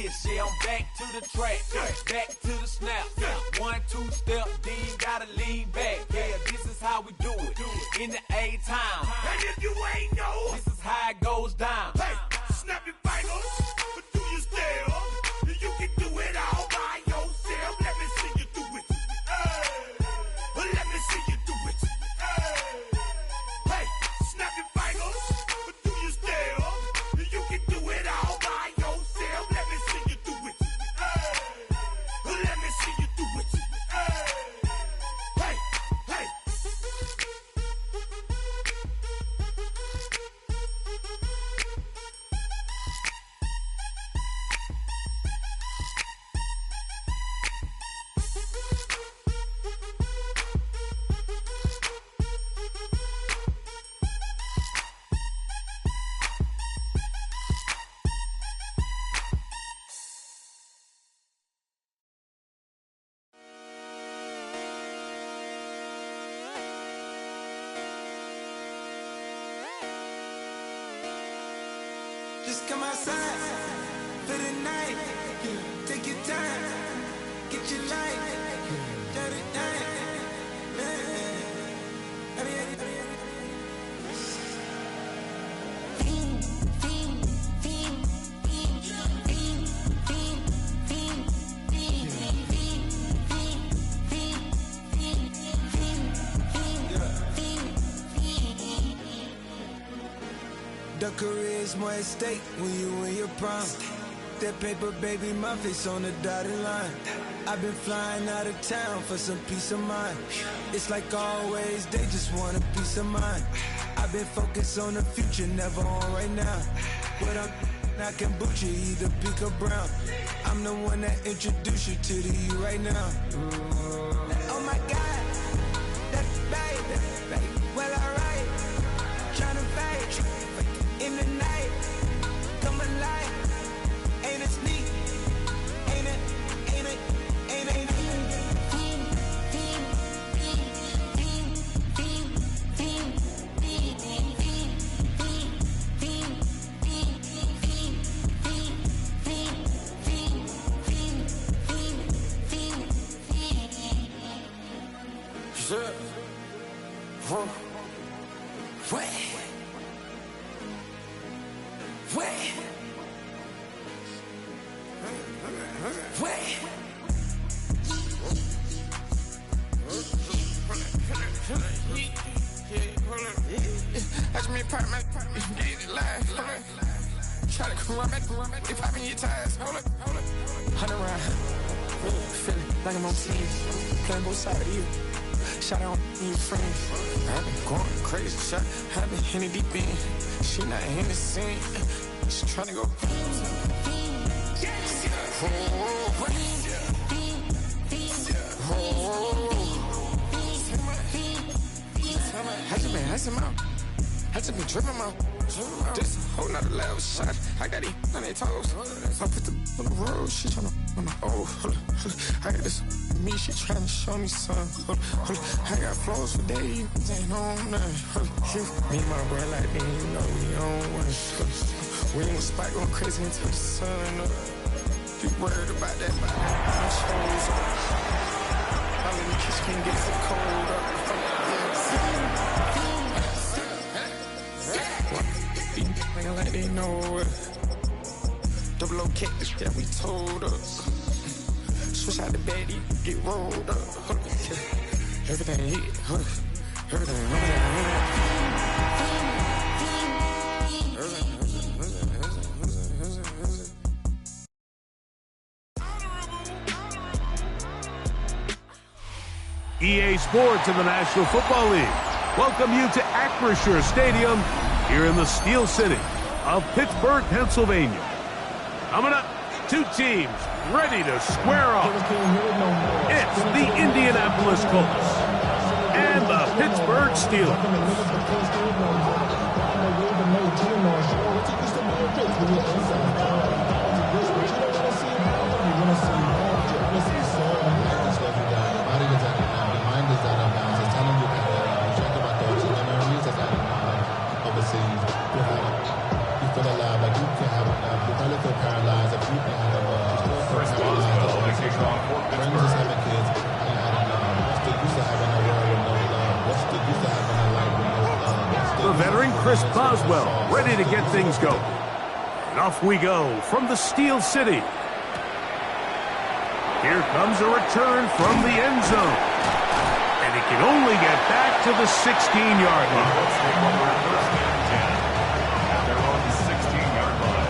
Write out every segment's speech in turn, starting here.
this, yeah, I'm back to the track, back to the snap. 1, 2 step, then you gotta lean back. Yeah, this is how we do it in the A-time. And if you ain't know, this is how it goes down. Hey, snap your fingers, but do you still? You can do it all by yourself. Let me see you do it. Let me see you do it. Hey, snap your fingers, but do you still? You can do it all by yourself. Let me see you do it. Let me see you do it. Hey, hey. Just come outside for the night. Take your time, get your light. Shut it down. The career's more at stake when you in your prime. That paper, baby, my face on the dotted line. I've been flying out of town for some peace of mind. It's like always, they just want a peace of mind. I've been focused on the future, never on right now. But I can boot you either pink or brown. I'm the one that introduced you to the you right now. Oh my God, that's baby. Well, alright, tryna fight in the night, come alive. Ain't it sneak? Ain't it? Ain't it? Ain't it? Ain't it? Like I'm on team, playing both sides of you. Shout out to your friends. I've been going crazy, shot. I've been in the deep end. She not in the scene. She tryna go. I just been dripping out. This a whole nother level shot. I got it on their toes. I put the on the road. She tryna on the hold up. I got this me. She tryna show me something. Hold up. I got flows for days. Ain't on nothing. Me and my bro like me, you know we on one. We ain't spike going crazy until the sun up. You worried about that? My shows up. All in the kitchen can't get so cold up. Like they know it. Double O kick, yeah, we told us. Switch out the bed, get rolled up. Everything hit, everything. EA Sports in the National Football League welcome you to Acrisure Stadium here in the Steel City of Pittsburgh, Pennsylvania. Coming up, two teams ready to square off. It's the Indianapolis Colts and the Pittsburgh Steelers. You feel alive, like you can have enough. You probably feel paralyzed if you can have enough. Chris Boswell ready to get things going. And off we go from the Steel City. Here comes a return from the end zone. And he can only get back to the 16-yard line. They're on the 16-yard line.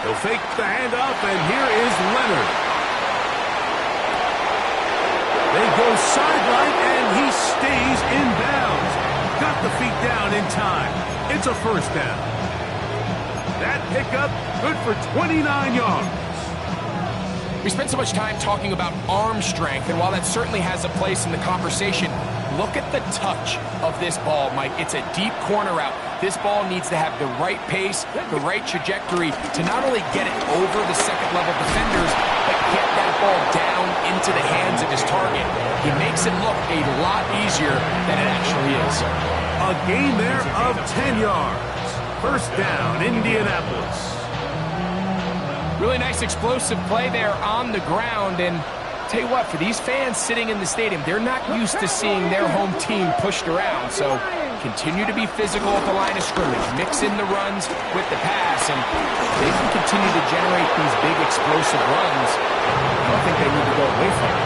He'll fake the handoff, and here is Leonard. They go sideline, and he stays in bounds. Got the feet down in time. It's a first down. That pickup, good for 29 yards. We spent so much time talking about arm strength, and while that certainly has a place in the conversation, look at the touch of this ball, Mike. It's a deep corner route. This ball needs to have the right pace, the right trajectory to not only get it over the second-level defenders, but get that ball down into the hands of his target. He makes it look a lot easier than it actually is. A gain there of 10 yards. First down, Indianapolis. Really nice explosive play there on the ground, and tell you what, for these fans sitting in the stadium, they're not used to seeing their home team pushed around, so continue to be physical at the line of scrimmage, mix in the runs with the pass, and they can continue to generate these big explosive runs. I don't think they need to go away from it.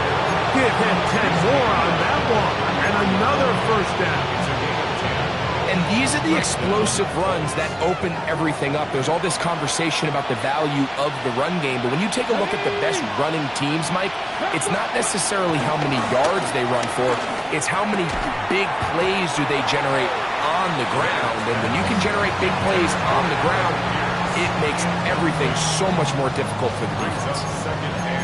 Give him 10 more on that one, and another first down. And these are the explosive runs that open everything up. There's all this conversation about the value of the run game, but when you take a look at the best running teams, Mike, it's not necessarily how many yards they run for, it's how many big plays do they generate on the ground. And when you can generate big plays on the ground, it makes everything so much more difficult for the defense.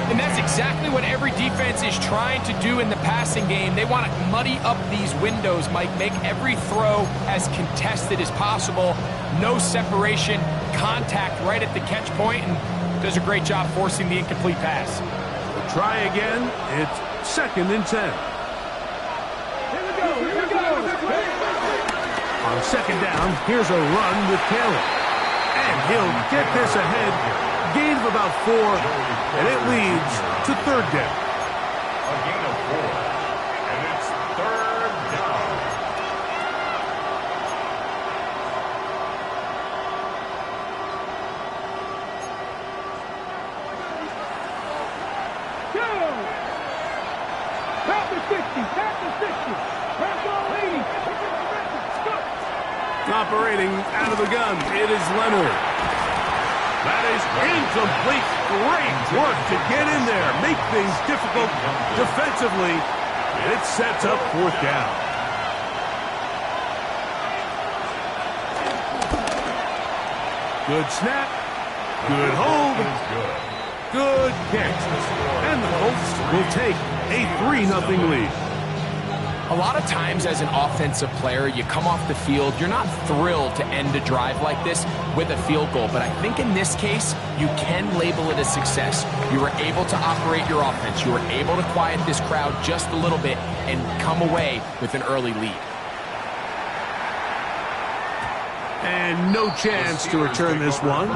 And that's exactly what every defense is trying to do in the passing game. They want to muddy up these windows, Mike, make every throw as contested as possible. No separation, contact right at the catch point, and does a great job forcing the incomplete pass. We'll try again. It's second and 10. On second down, here's a run with Caleb. And he'll get this ahead. Gain of about 4, and it leads to third down. A gain of 4, and it's third down. Operating out of the gun, it is Leonard. That is incomplete. Great work to get in there, make things difficult defensively, and it sets up fourth down. Good snap, good hold, good catch, and the Colts will take a 3-0 lead. A lot of times as an offensive player, you come off the field, you're not thrilled to end a drive like this with a field goal. But I think in this case, you can label it a success. You were able to operate your offense. You were able to quiet this crowd just a little bit and come away with an early lead. And no chance to return this one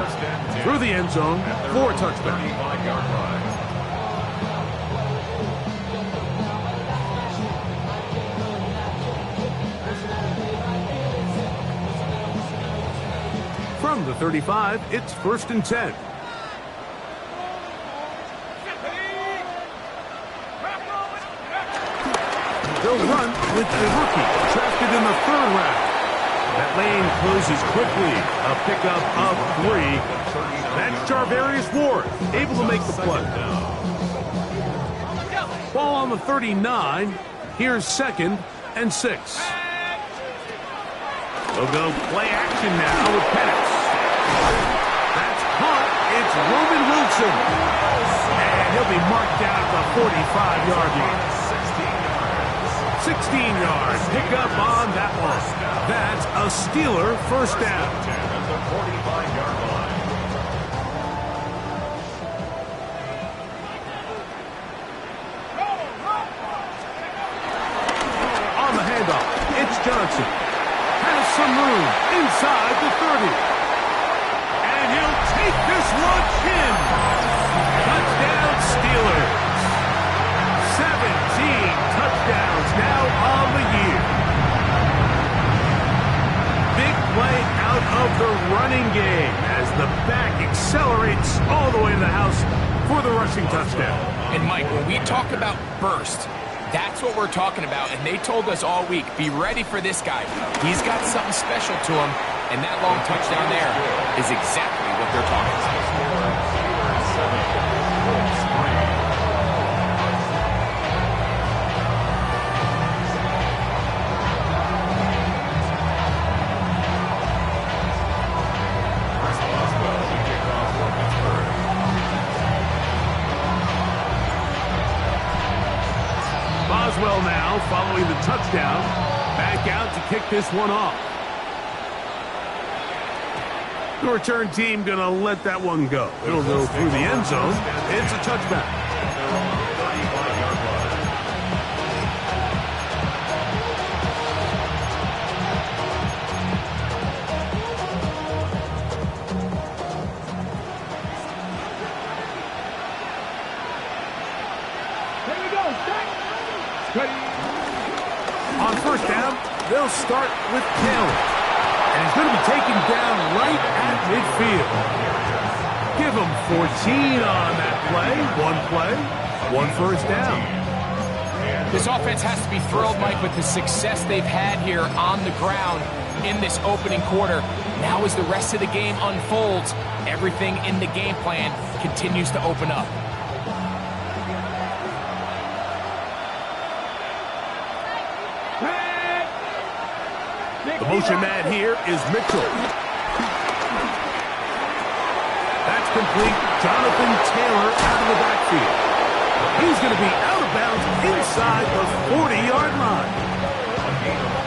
through the end zone for a touchback. From the 35, it's first and 10. They'll run with the rookie, drafted in the 3rd round. That lane closes quickly. A pickup of 3. That's Charvarius Ward, able to make the play. Ball on the 39. Here's second and 6. They'll go play action now with Penix. That's caught. It's Roman Wilson. And he'll be marked down at the 45-yard line. 16 yards. Pick up on that one. That's a Steeler first down. At the 45-yard line. Johnson has some room inside the 30. And he'll take this launch in. Touchdown Steelers. 17 touchdowns now on the year. Big play out of the running game as the back accelerates all the way to the house for the rushing touchdown. And Mike, when we talk about burst, that's what we're talking about. And they told us all week, be ready for this guy. He's got something special to him. And that long touchdown there is exactly what they're talking about. Boswell now following the touchdown. Back out to kick this one off. The return team going to let that one go. It'll go through the end zone. It's a touchback. On first down, they'll start with Taylor. And he's going to be taken down right at midfield. Give him 14 on that play, one first down. This offense has to be thrilled, Mike, with the success they've had here on the ground in this opening quarter. Now as the rest of the game unfolds, everything in the game plan continues to open up. The motion man here is Mitchell. That's complete. Jonathan Taylor out of the backfield. He's going to be out of bounds inside the 40-yard line.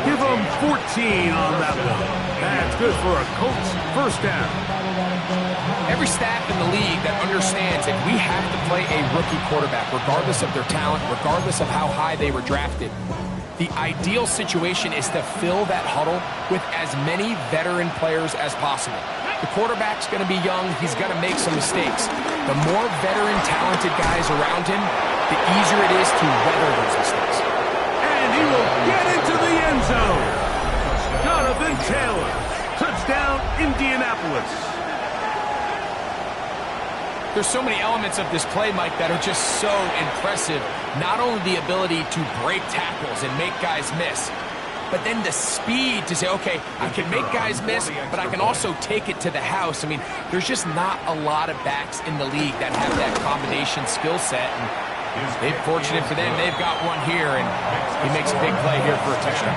Give him 14 on that one. That's good for a Colts first down. Every staff in the league that understands that we have to play a rookie quarterback, regardless of their talent, regardless of how high they were drafted. The ideal situation is to fill that huddle with as many veteran players as possible. The quarterback's going to be young. He's going to make some mistakes. The more veteran, talented guys around him, the easier it is to weather those mistakes. And he will get into the end zone. Jonathan Taylor. Touchdown, Indianapolis. There's so many elements of this play, Mike, that are just so impressive. Not only the ability to break tackles and make guys miss, but then the speed to say, okay, I can make guys miss, but I can also take it to the house. I mean, there's just not a lot of backs in the league that have that combination skill set. And they're fortunate for them, they've got one here, and he makes a big play here for a touchdown.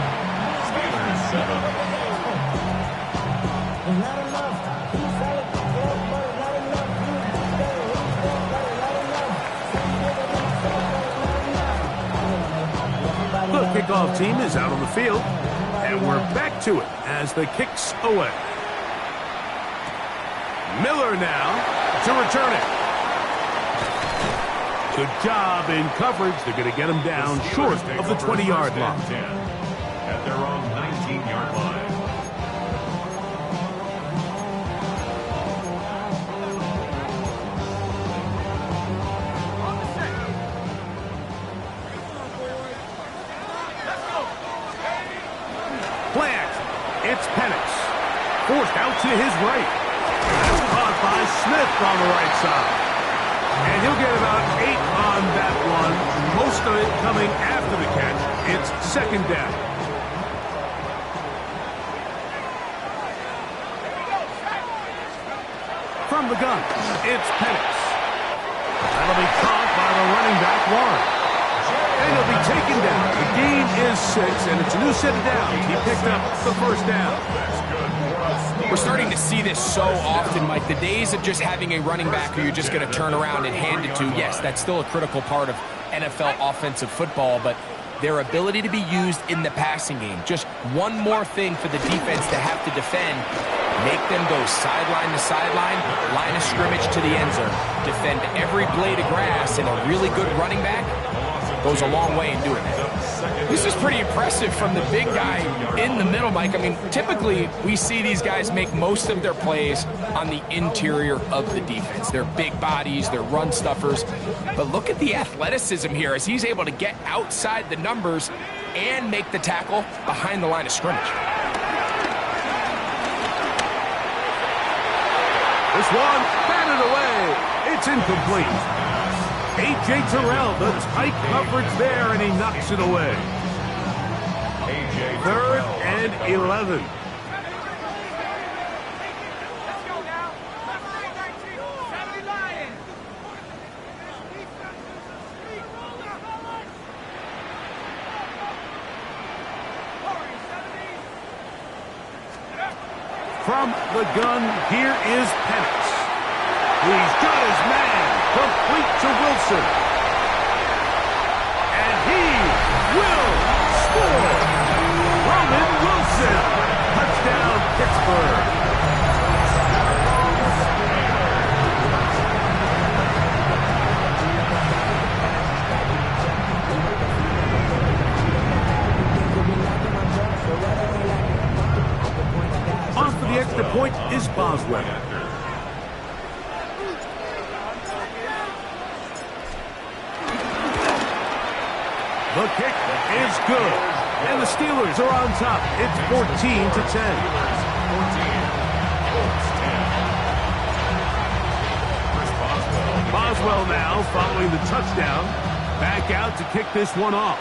The kickoff team is out on the field, and we're back to it as the kick's away. Miller now to return it. Good job in coverage. They're going to get him down short of the 20-yard line. At their own 19-yard line. It's Penix. Forced out to his right. That's caught by Smith on the right side. And he'll get about 8 on that one. Most of it coming after the catch. It's second down. From the gun, it's Penix. That'll be caught by the running back, Warren. And he'll be taken down. The gain is 6, and it's a new set of downs. He picked up the first down. We're starting to see this so often, Mike. The days of just having a running back who you're just going to turn around and hand it to, yes, that's still a critical part of NFL offensive football, but their ability to be used in the passing game. Just one more thing for the defense to have to defend. Make them go sideline to sideline, line of scrimmage to the end zone. Defend every blade of grass, and a really good running back goes a long way in doing that. This is pretty impressive from the big guy in the middle, Mike. I mean, typically we see these guys make most of their plays on the interior of the defense. They're big bodies, they're run stuffers. But look at the athleticism here as he's able to get outside the numbers and make the tackle behind the line of scrimmage. This one, batted away. It's incomplete. A.J. Terrell, the tight coverage there, and he knocks it away. 3rd and 11. From the gun, here is Penix. He's got his man, complete to Wilson. And he will score. Roman Wilson, touchdown Pittsburgh. On for the extra point is Boswell. The kick is good, and the Steelers are on top. It's 14-10. Boswell now following the touchdown, back out to kick this one off.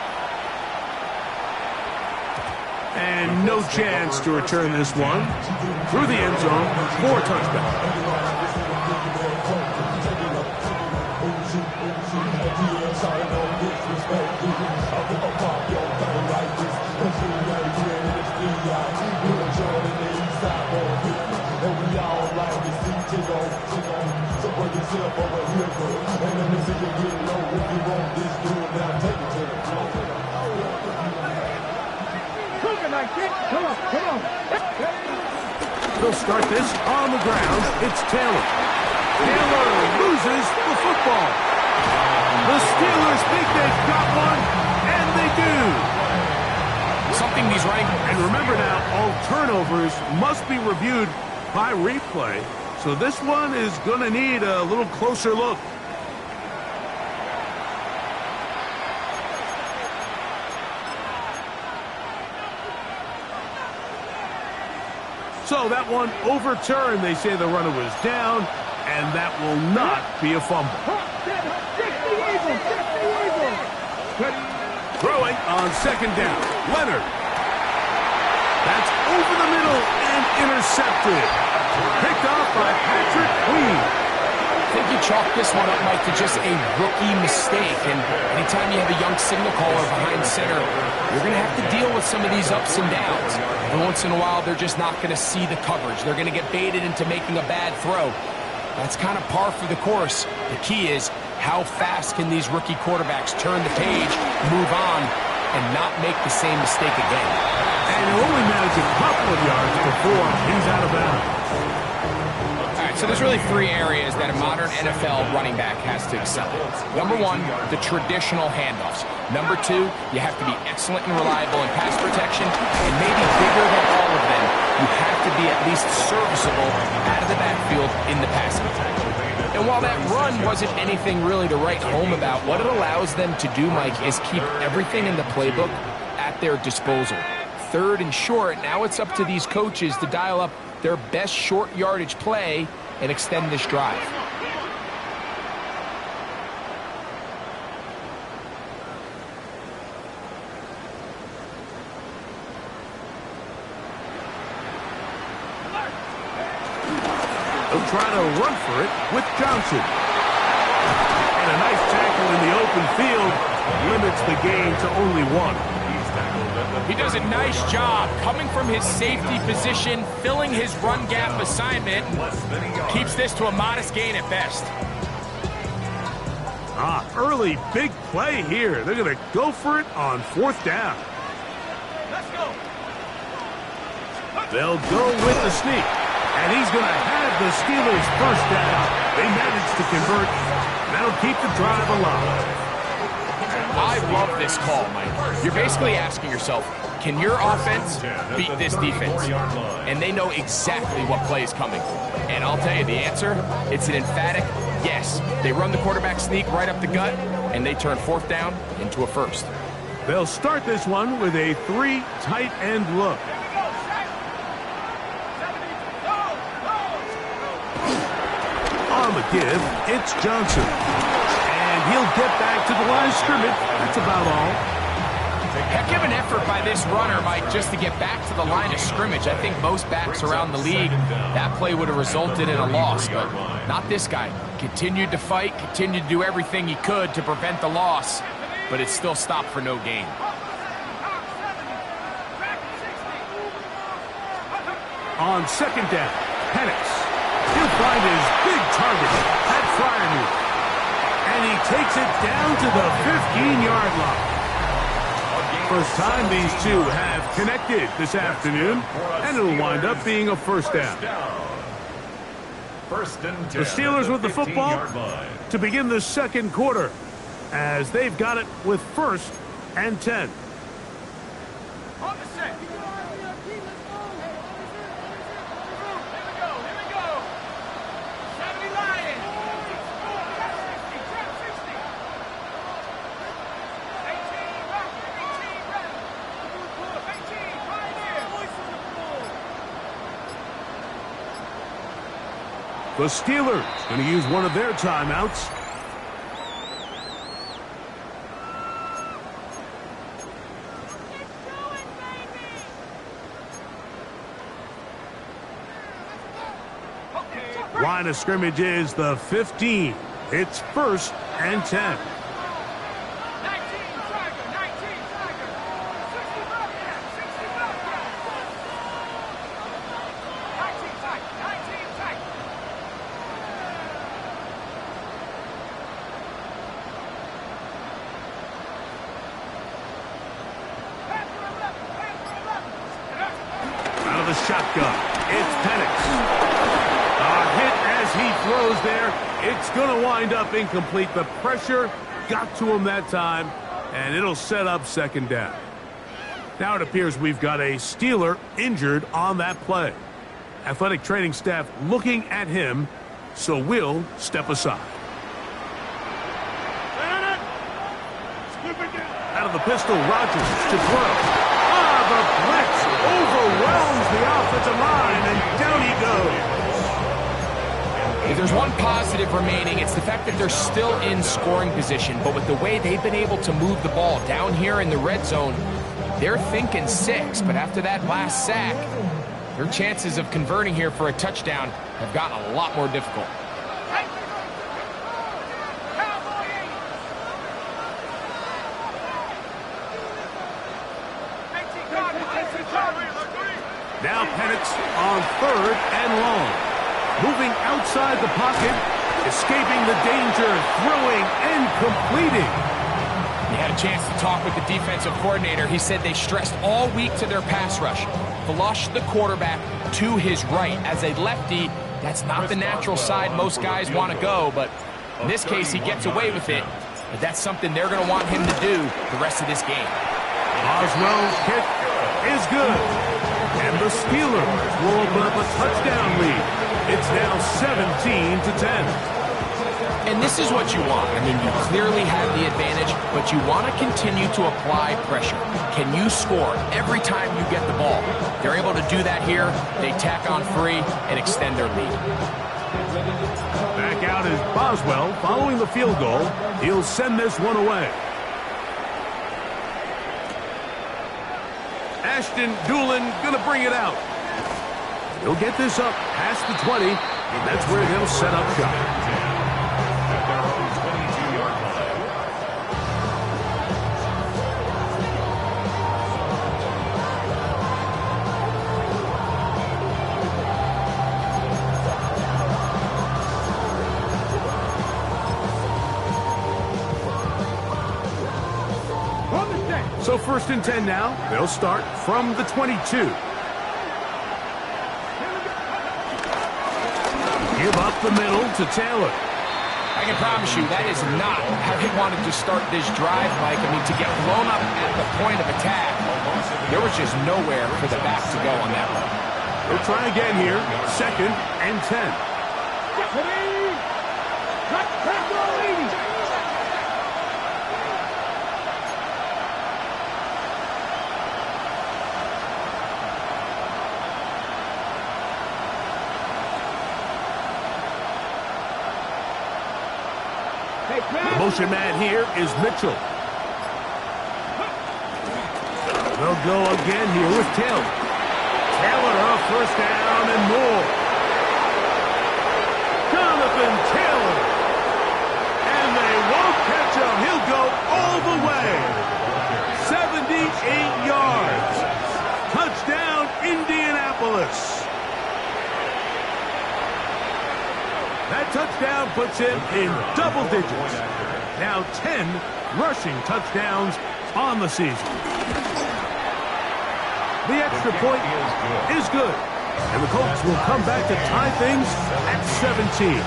And no chance to return this one through the end zone for a touchdown. They'll start this on the ground. It's Taylor. Taylor loses the football. The Steelers think they've got one, and they do. Something he's right. And remember now, all turnovers must be reviewed by replay. So this one is going to need a little closer look. So that one overturned. They say the runner was down, and that will not be a fumble. Throwing on 2nd down. Leonard. That's over the middle and intercepted. Picked off by Patrick Queen. I think you chalk this one up, Mike, to just a rookie mistake. And anytime you have a young signal caller behind center, you're going to have to deal with some of these ups and downs. And once in a while, they're just not going to see the coverage. They're going to get baited into making a bad throw. That's kind of par for the course. The key is how fast can these rookie quarterbacks turn the page, move on, and not make the same mistake again. And he'll only manage a couple of yards before he's out of bounds. So there's really 3 areas that a modern NFL running back has to excel in. Number 1, the traditional handoffs. Number 2, you have to be excellent and reliable in pass protection. And maybe bigger than all of them, you have to be at least serviceable out of the backfield in the passing attack. And while that run wasn't anything really to write home about, what it allows them to do, Mike, is keep everything in the playbook at their disposal. 3rd and short, now it's up to these coaches to dial up their best short yardage play and extend this drive. They'll try to run for it with Johnson. And a nice tackle in the open field limits the gain to only 1. He does a nice job coming from his safety position, filling his run gap assignment, and keeps this to a modest gain at best. Early big play here. They're going to go for it on 4th down. Let's go. They'll go with the sneak. And he's going to have the Steelers first down. They managed to convert. That'll keep the drive alive. I love this call, Mike. You're basically asking yourself, can your offense beat this defense? And they know exactly what play is coming. And I'll tell you the answer, it's an emphatic yes. They run the quarterback sneak right up the gut, and they turn 4th down into a 1st. They'll start this one with a 3 tight end look. On the give, it's Johnson. And he'll get back to the line of scrimmage. That's about all. Heck of an effort by this runner, Mike, just to get back to the line of scrimmage. I think most backs around the league, that play would have resulted in a loss, but not this guy. Continued to fight, continued to do everything he could to prevent the loss, but it still stopped for no gain. On 2nd down, Penix. He'll find his big target at Freiermuth. And he takes it down to the 15-yard line. First time these two have connected this afternoon, and it'll wind up being a 1st down. The Steelers with the football to begin the 2nd quarter, as they've got it with 1st and 10. The Steelers going to use one of their timeouts. Line of scrimmage is the 15. It's 1st and 10. Shotgun. It's Penix. A hit as he throws there. It's going to wind up incomplete. The pressure got to him that time, and it'll set up 2nd down. Now it appears we've got a Steeler injured on that play. Athletic training staff looking at him, so we'll step aside. Out of the pistol, Rodgers to throw. The blitz overwhelms the offensive line, and down he goes. If there's one positive remaining, it's the fact that they're still in scoring position. But with the way they've been able to move the ball down here in the red zone, they're thinking 6. But after that last sack, their chances of converting here for a touchdown have gotten a lot more difficult. Now Penix on 3rd and long. Moving outside the pocket, escaping the danger, throwing and completing. He had a chance to talk with the defensive coordinator. He said they stressed all week to their pass rush. Flush the quarterback to his right. As a lefty, that's not the natural side most guys want to go, but in this case, he gets away with it. But that's something they're going to want him to do the rest of this game. Boswell's kick is good. And the Steelers will open up a touchdown lead. It's now 17-10. And this is what you want. I mean, you clearly have the advantage, but you want to continue to apply pressure. Can you score every time you get the ball? They're able to do that here. They tack on 3 and extend their lead. Back out is Boswell following the field goal. He'll send this one away. Ashton Dulin going to bring it out. He'll get this up past the 20, and that's where they'll set up shop. So 1st and 10 now. They'll start from the 22. Give up the middle to Taylor. I can promise you that is not how he wanted to start this drive, Mike. I mean, to get blown up at the point of attack, there was just nowhere for the back to go on that run. We'll try again here. 2nd and 10. The motion man here is Mitchell. They'll go again here with Taylor. Taylor, a first down and more. Jonathan Taylor. And they won't catch him. He'll go all the way. 78 yards. Touchdown, Indianapolis. That touchdown puts him in double digits. Now 10 rushing touchdowns on the season. The extra point is good. And the Colts will come back to tie things at 17.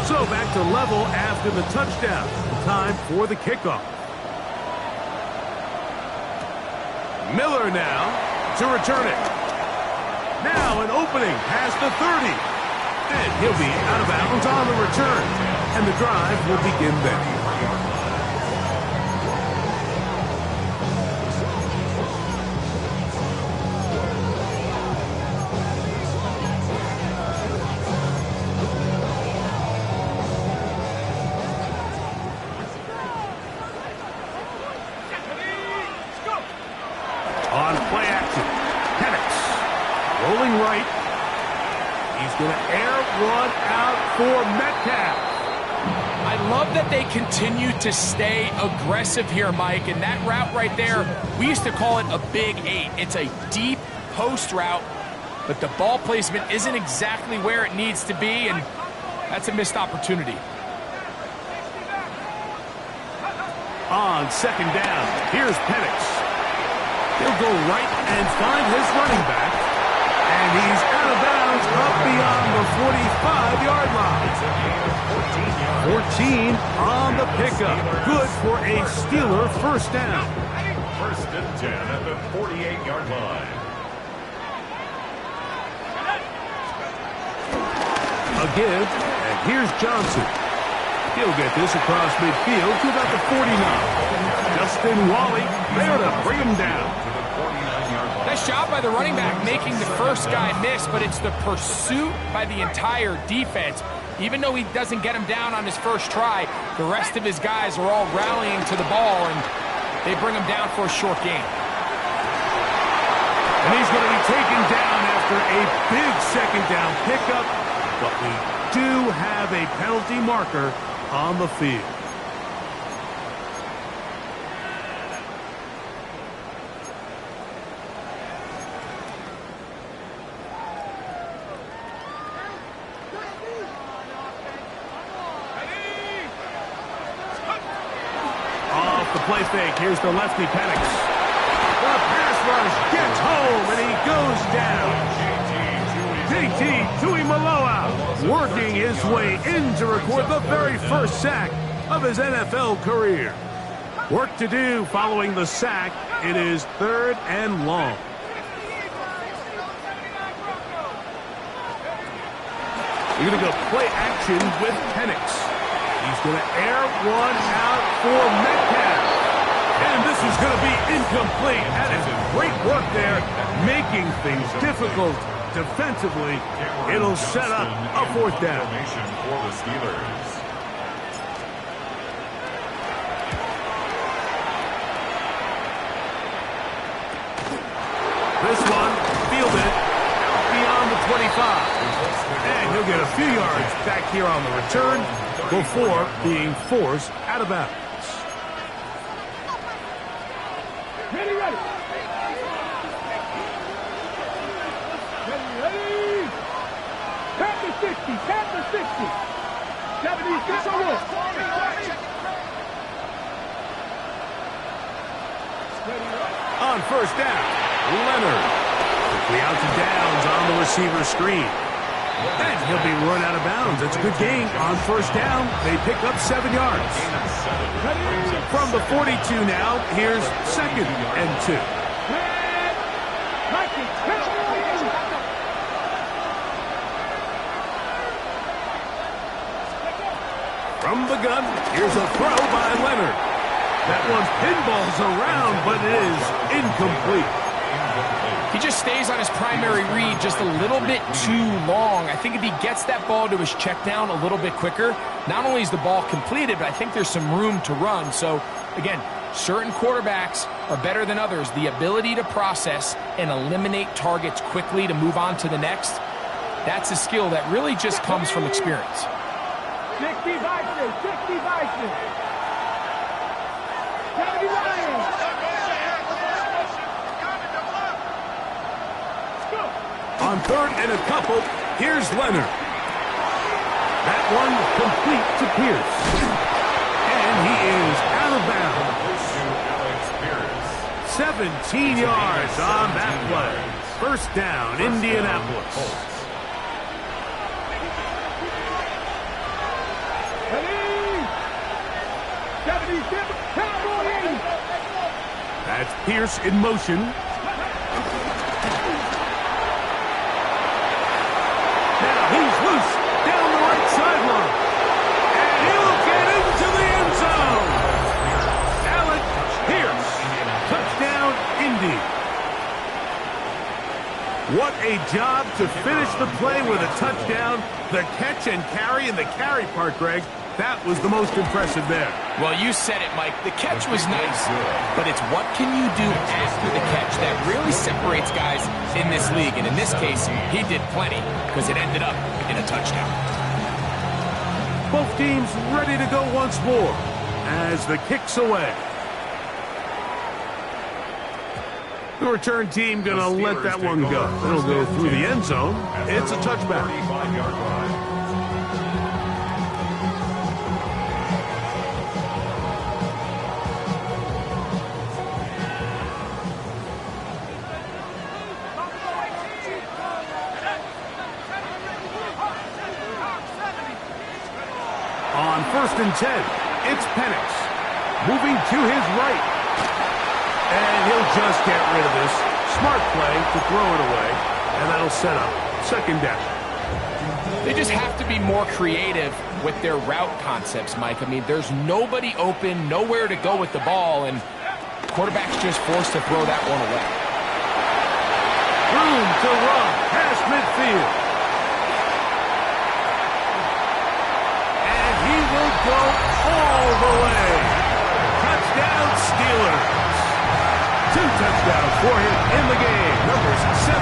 So back to level after the touchdown. Time for the kickoff. Miller now to return it. Now an opening past the 30. And he'll be out of bounds on the return. And the drive will begin then. On play action, Penix rolling right. He's going to air one out for Metcalf. I love that they continue to stay aggressive here, Mike. And that route right there, we used to call it a big 8. It's a deep post route, but the ball placement isn't exactly where it needs to be, and that's a missed opportunity. On 2nd down, here's Penix. He'll go right and find his running back. And he's out of bounds up beyond the 45-yard line. 14 on the pickup. Good for a Steeler first down. 1st and 10 at the 48-yard line. A give, and here's Johnson. He'll get this across midfield to about the 49. Justin Wally there to bring him down. Nice job by the running back making the first guy miss, but it's the pursuit by the entire defense. Even though he doesn't get him down on his first try, the rest of his guys are all rallying to the ball, and they bring him down for a short gain. And he's going to be taken down after a big 2nd down pickup, but we do have a penalty marker on the field. Off the play fake, here's the lefty Penix. The pass rush gets home, and he goes down. JT Tuimoloau working his way in to record the very first sack of his NFL career. Work to do following the sack. It is 3rd and long. We're going to go play action with Penix. He's going to air one out for Metcalf. And this is going to be incomplete. That is great work there, making things difficult defensively. It'll set up a 4th down. For the Steelers. This one fielded out beyond the 25. And he'll get a few yards back here on the return before being forced out of bounds. Ready, ready. Ready. Tap the 60. Tap the 60. 76 on one. On first down, Leonard. Quickly out to Downs on the receiver screen. And he'll be run out of bounds. It's a good gain on first down. They pick up 7 yards. From the 42 now, here's 2nd and 2. From the gun, here's a throw by Leonard. That one pinballs around, but it is incomplete. He just stays on his primary read just a little bit too long. I think if he gets that ball to his check down a little bit quicker, not only is the ball completed, but I think there's some room to run. So, again, certain quarterbacks are better than others. The ability to process and eliminate targets quickly to move on to the next, that's a skill that really just comes from experience. 60 Vikings, 60 Vikings. 70 Lions. On 3rd and a couple, here's Leonard. That one complete to Pierce. And he is out of bounds. 17 yards on that play. First down, Indianapolis. That's Pierce in motion. Now he's loose down the right sideline. And he'll get into the end zone. Alec Pierce. Touchdown, Indy. What a job to finish the play with a touchdown. The catch and carry, and the carry part, Greg, that was the most impressive there. Well, you said it, Mike. The catch was nice, but it's what can you do after the catch that really separates guys in this league. And in this case, he did plenty because it ended up in a touchdown. Both teams ready to go once more as the kick's away. The return team going to let that one go. It'll go through the end zone. It's a touchback. On 1st and 10, it's Penix. Moving to his right. And he'll just get rid of this. Smart play to throw it away. And that'll set up 2nd down. They just have to be more creative with their route concepts, Mike. I mean, there's nobody open, nowhere to go with the ball, and quarterback's just forced to throw that one away. Room to run past midfield. And he will go all the way. Touchdown, Steelers. 2 touchdowns for him in the game. Numbers 17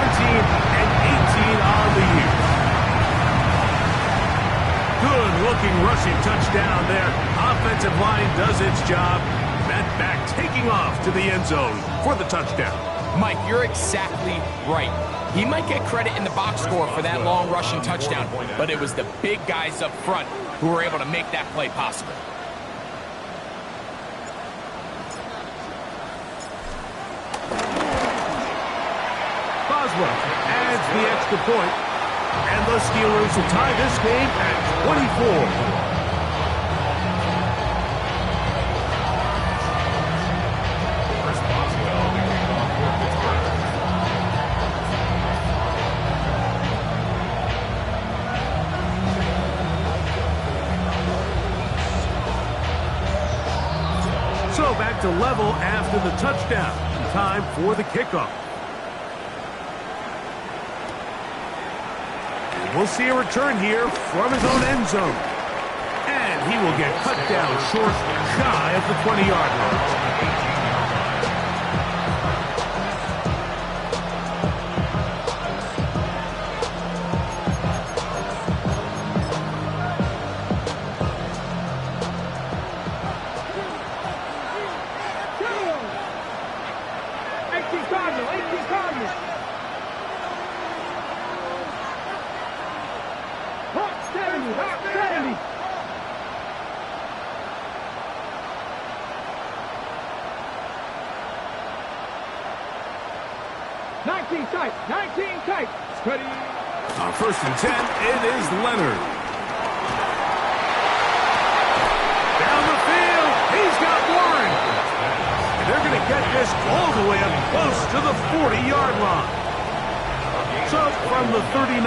and 18 on the year. Good-looking rushing touchdown there. Offensive line does its job. That back taking off to the end zone for the touchdown. Mike, you're exactly right. He might get credit in the box score for that long rushing touchdown, but it was the big guys up front who were able to make that play possible. Boswell adds the extra point, and the Steelers will tie this game at 24. So back to level after the touchdown. Time for the kickoff. We'll see a return here from his own end zone. And he will get cut down short, shy of the 20-yard line. 19 tight. 19 tight. Ready. On 1st and 10, it is Leonard. Down the field, he's got Warren. And they're going to get this all the way up close to the 40-yard line. So from the 39,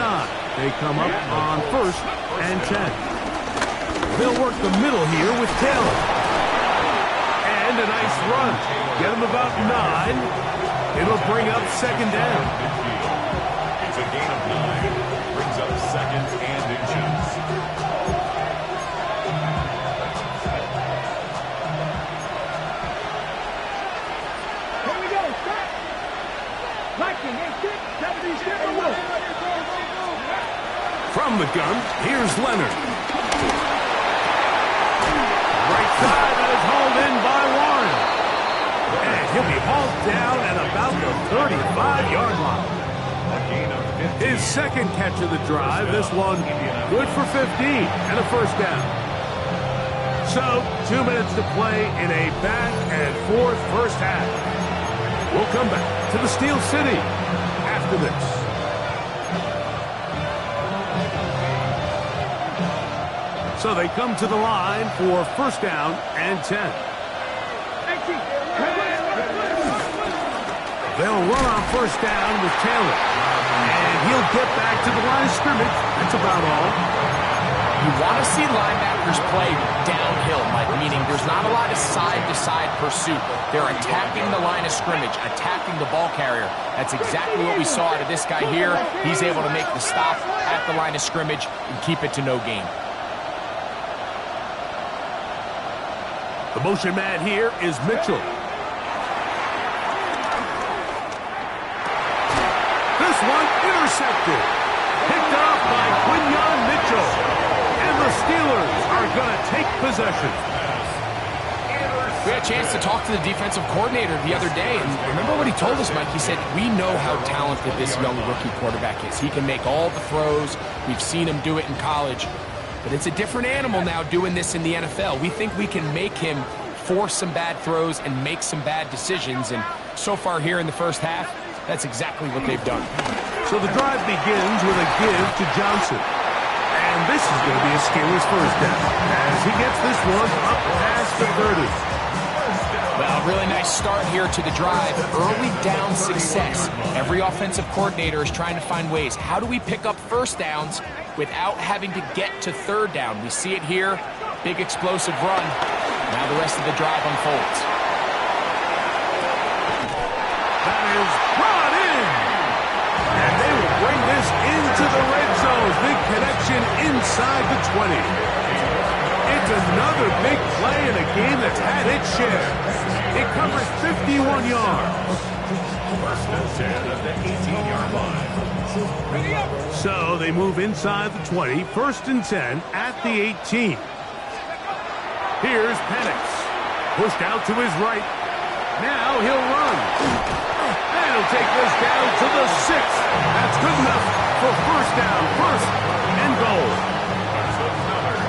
they come up on 1st and 10. They'll work the middle here with Taylor. And a nice run. Get him about 9. It'll bring up 2nd down. It's a gain of 9. Brings up 2nd and inches. Here we go. Stop. Viking 8-6, 76 From the gun, here's Leonard. Right side, that is hauled in by Warren. And he'll be hauled down at about the 35-yard line. His 2nd catch of the drive, this one good for 15 and a 1st down. So, 2 minutes to play in a back-and-forth first half. We'll come back to the Steel City after this. So they come to the line for 1st down and 10. They'll run on 1st down with Taylor. And he'll get back to the line of scrimmage. That's about all. You want to see linebackers play downhill, Mike, meaning there's not a lot of side-to-side pursuit. They're attacking the line of scrimmage, attacking the ball carrier. That's exactly what we saw out of this guy here. He's able to make the stop at the line of scrimmage and keep it to no gain. The motion man here is Mitchell. This one intercepted. Picked off by Quinyon Mitchell. And the Steelers are going to take possession. We had a chance to talk to the defensive coordinator the other day, and remember what he told us, Mike? He said, we know how talented this young rookie quarterback is. He can make all the throws. We've seen him do it in college. But it's a different animal now doing this in the NFL. We think we can make him force some bad throws and make some bad decisions. And so far here in the first half, that's exactly what they've done. So the drive begins with a give to Johnson. And this is going to be a Steelers first down as he gets this one up past the 30. Well, really nice start here to the drive. Early down success. Every offensive coordinator is trying to find ways. How do we pick up 1st downs without having to get to 3rd down? We see it here. Big explosive run. Now the rest of the drive unfolds. That is brought in. And they will bring this into the red zone. Big connection inside the 20. It's another big play in a game that's had its share. It covers 51 yards. 1st and 10 at the 18-yard line. So they move inside the 20. 1st and 10 at the 18. Here's Penix. Pushed out to his right. Now he'll run. And he'll take this down to the 6. That's good enough for 1st down. 1st and goal.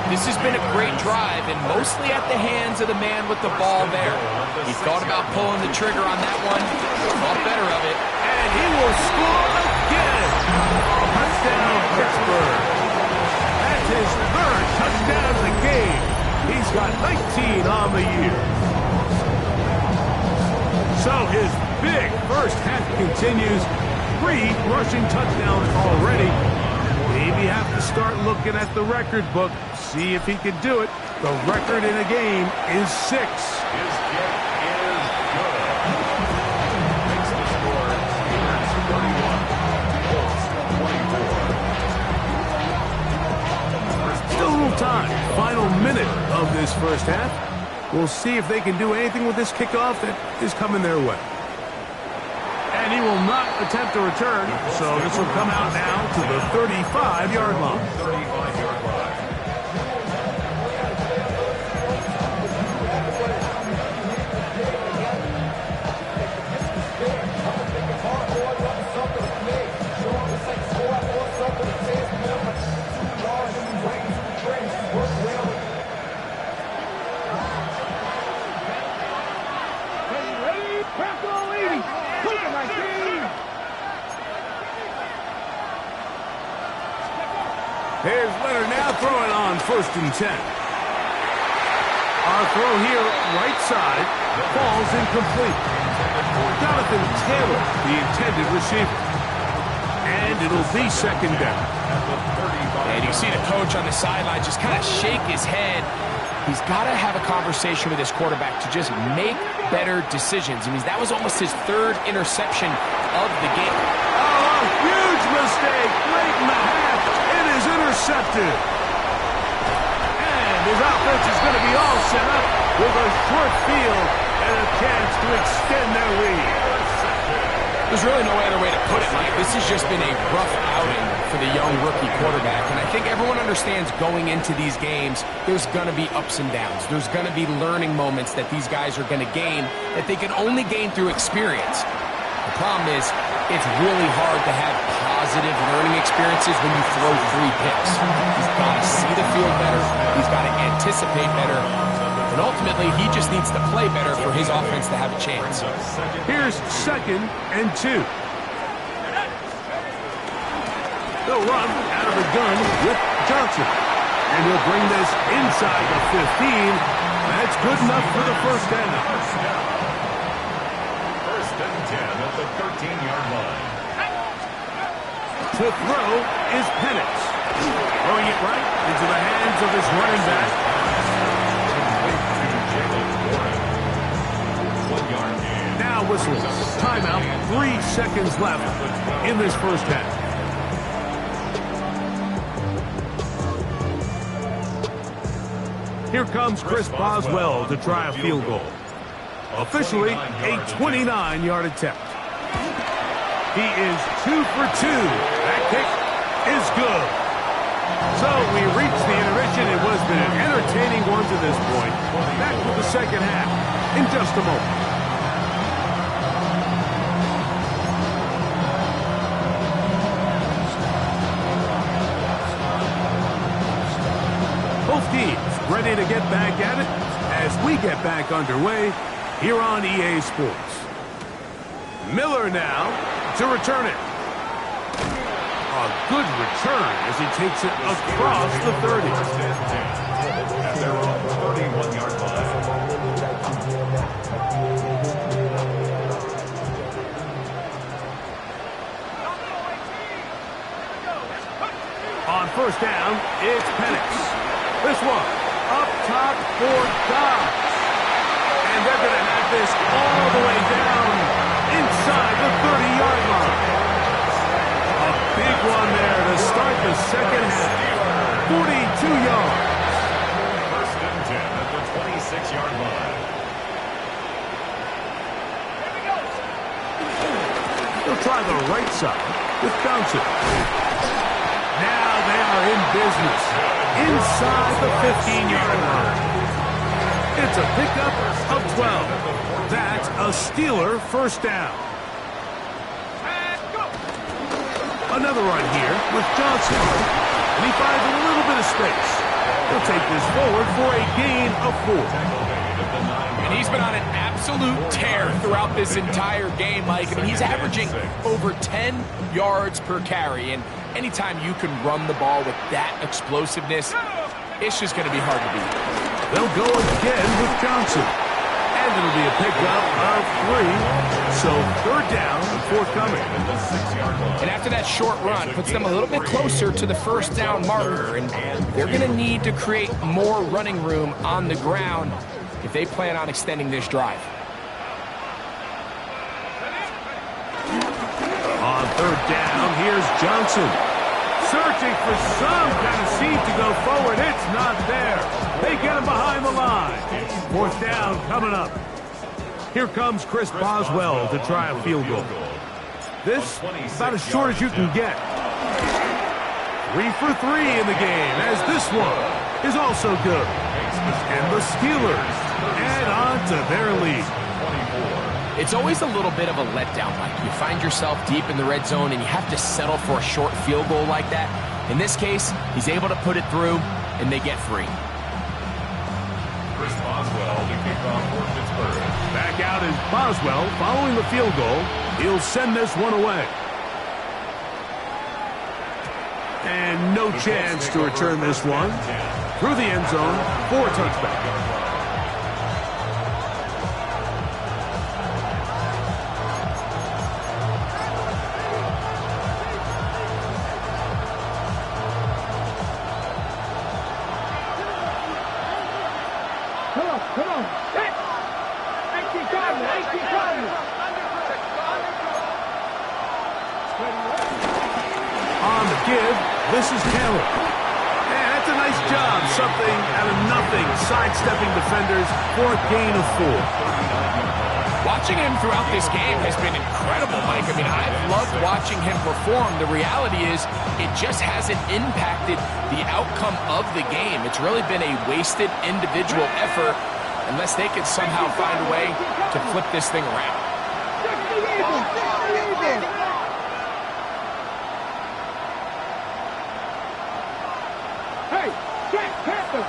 This has been a great drive, and mostly at the hands of the man with the ball there. He thought about pulling the trigger on that one, thought better of it. And he will score again. Touchdown, Pittsburgh. That's his 3rd touchdown of the game. He's got 19 on the year. So his big first half continues. 3 rushing touchdowns already. Maybe have to start looking at the record book, see if he can do it. The record in a game is 6. His kick is good. Makes the score Steelers 31, Colts 24. Still a little time. Final minute of this first half. We'll see if they can do anything with this kickoff that is coming their way. And he will not attempt a return, so this will come out now to the 35-yard line. 35-yard line. Here's Leonard now throwing on 1st and 10. Our throw here, right side, falls incomplete. Jonathan Taylor, the intended receiver. And it'll be 2nd down. And you see the coach on the sideline just kind of shake his head. He's got to have a conversation with his quarterback to just make better decisions. I mean, that was almost his 3rd interception of the game. Oh, huge mistake late in the half. It is intercepted. And his offense is going to be all set up with a short field and a chance to extend their lead. There's really no other way to put it, Mike. This has just been a rough outing for the young rookie quarterback. And I think everyone understands going into these games, there's going to be ups and downs. There's going to be learning moments that these guys are going to gain that they can only gain through experience. The problem is, it's really hard to have positive learning experiences when you throw 3 picks. He's got to see the field better. He's got to anticipate better. And ultimately, he just needs to play better for his offense to have a chance. Here's 2nd and 2. They'll run out of the gun with Johnson. And he'll bring this inside the 15. That's good enough for the 1st down. 1st and 10 at the 13-yard line. To throw is Penix. Throwing it right into the hands of his running back. Now whistles. Timeout. 3 seconds left in this 1st half. Here comes Chris Boswell to try a field goal. Officially a 29-yard attempt. He is 2 for 2. That kick is good. So we reached the intermission. It was been an entertaining one to this point. Back with the 2nd half in just a moment. Both teams ready to get back at it as we get back underway here on EA Sports. Miller now to return it. A good return as he takes it across the 30. And they're on the 31-yard line. On 1st down, it's Penix. This one up top for Dobbs. And they're going to have this all the way down inside the 30-yard line. A big one there to start the 2nd half. 42 yards. 1st and 10 at the 26-yard line. They'll try the right side with Johnson. Now they are in business inside the 15-yard line. It's a pickup of 12. That's a Steeler 1st down. Another run here with Johnson. And he finds a little bit of space. He'll take this forward for a gain of 4. And he's been on an absolute tear throughout this entire game, Mike. I mean, he's averaging over 10 yards per carry. And anytime you can run the ball with that explosiveness, it's just going to be hard to beat. They'll go again with Johnson. And it'll be a pickup of 3. So 3rd down and forthcoming. And after that short run, puts them a little bit closer to the 1st down marker. And they're going to need to create more running room on the ground if they plan on extending this drive. On 3rd down, here's Johnson. Searching for some kind of seam to go forward. It's not there. They get him behind the line. 4th down coming up. Here comes Chris Boswell to try a field goal. This about as short as you can get. 3 for 3 in the game, as this one is also good. And the Steelers add on to their lead. It's always a little bit of a letdown, Mike. You find yourself deep in the red zone and you have to settle for a short field goal like that. In this case, he's able to put it through, and they get free. Chris Boswell to kick off for Pittsburgh. Back out is Boswell following the field goal. He'll send this one away. And no chance to return this one through the end zone for a touchback. Come on. Hey! 18 Cardinals. 18 Cardinals. On the give, this is Taylor. Yeah, that's a nice job. Something out of nothing. Sidestepping defenders for a gain of 4. Watching him throughout this game has been incredible, Mike. I mean, I've loved watching him perform. The reality is it just hasn't impacted the outcome of the game. It's really been a wasted individual effort unless they can somehow find a way to flip this thing around. Hey, Jack Panther.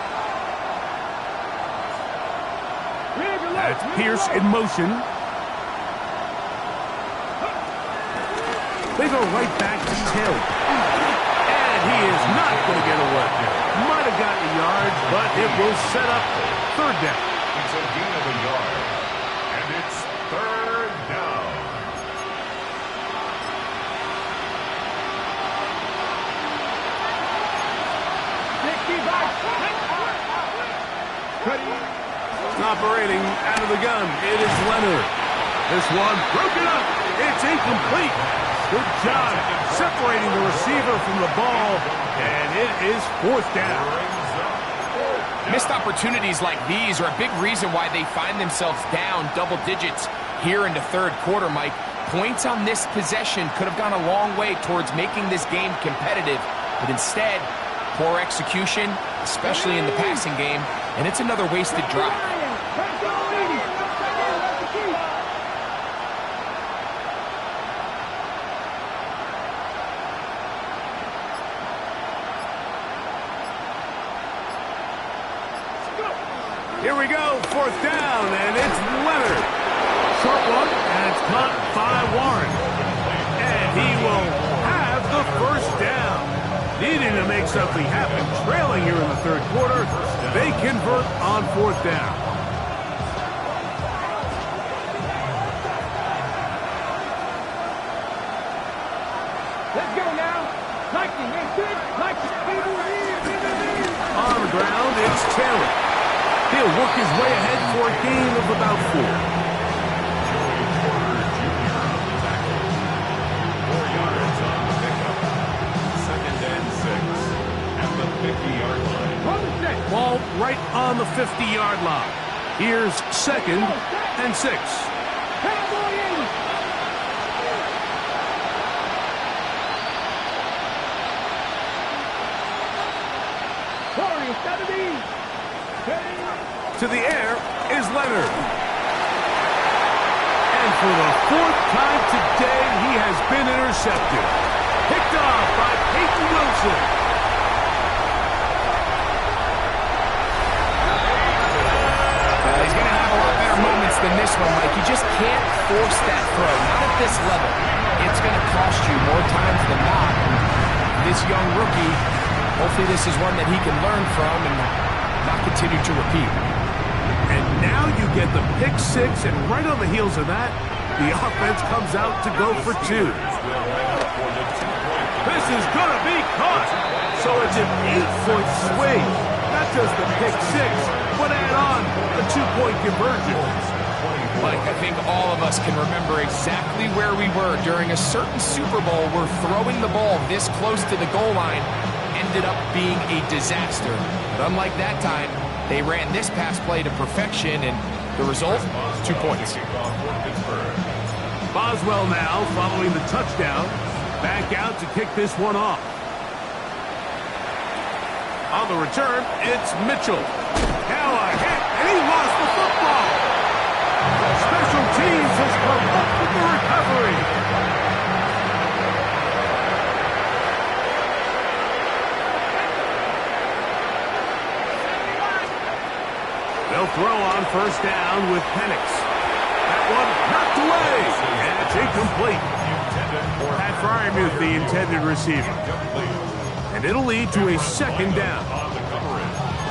That's Pierce in motion. They go right back to Taylor. And he is not going to get away. Might have gotten a yard, but it will set up third down. It's a gain of a yard. And it's third down. Operating out of the gun, it is Leonard. This one broken up. It's incomplete. Good job separating the receiver from the ball, and it is fourth down. Missed opportunities like these are a big reason why they find themselves down double digits here in the third quarter, Mike. Points on this possession could have gone a long way towards making this game competitive, but instead, poor execution, especially in the passing game, and it's another wasted drive. Here we go, fourth down, and it's Leonard. Short one, and it's caught by Warren. And he will have the first down. Needing to make something happen, trailing here in the third quarter. They convert on fourth down. Let's go now. Lightning, that's good. Lightning. On the ground, it's Taylor. He'll work his way ahead for a gain of about 4. 4 yards on the pickup. 2nd and 6 at the 50-yard line. Ball right on the 50-yard line. Here's 2nd and 6. To the air is Leonard. And for the 4th time today, he has been intercepted. Picked off by Peyton Wilson. He's going to have a lot better moments than this one, Mike. You just can't force that throw. Not at this level. It's going to cost you more times than not. This young rookie, hopefully this is one that he can learn from and not continue to repeat. And now you get the pick 6, and right on the heels of that, the offense comes out to go for 2. This is going to be caught. So it's an 8-point swing. Not just the pick 6, but add on the 2-point conversion. Mike, I think all of us can remember exactly where we were during a certain Super Bowl where throwing the ball this close to the goal line ended up being a disaster. But unlike that time, they ran this pass play to perfection, and the result, 2 points. Boswell now, following the touchdown, back out to kick this one off. On the return, it's Mitchell. Now a hit, and he lost the football. Special teams has come up with the recovery. They'll throw on first down with Penix. That one knocked away, and it's incomplete. Pat Freiermuth, the intended receiver. and it'll lead to a second down.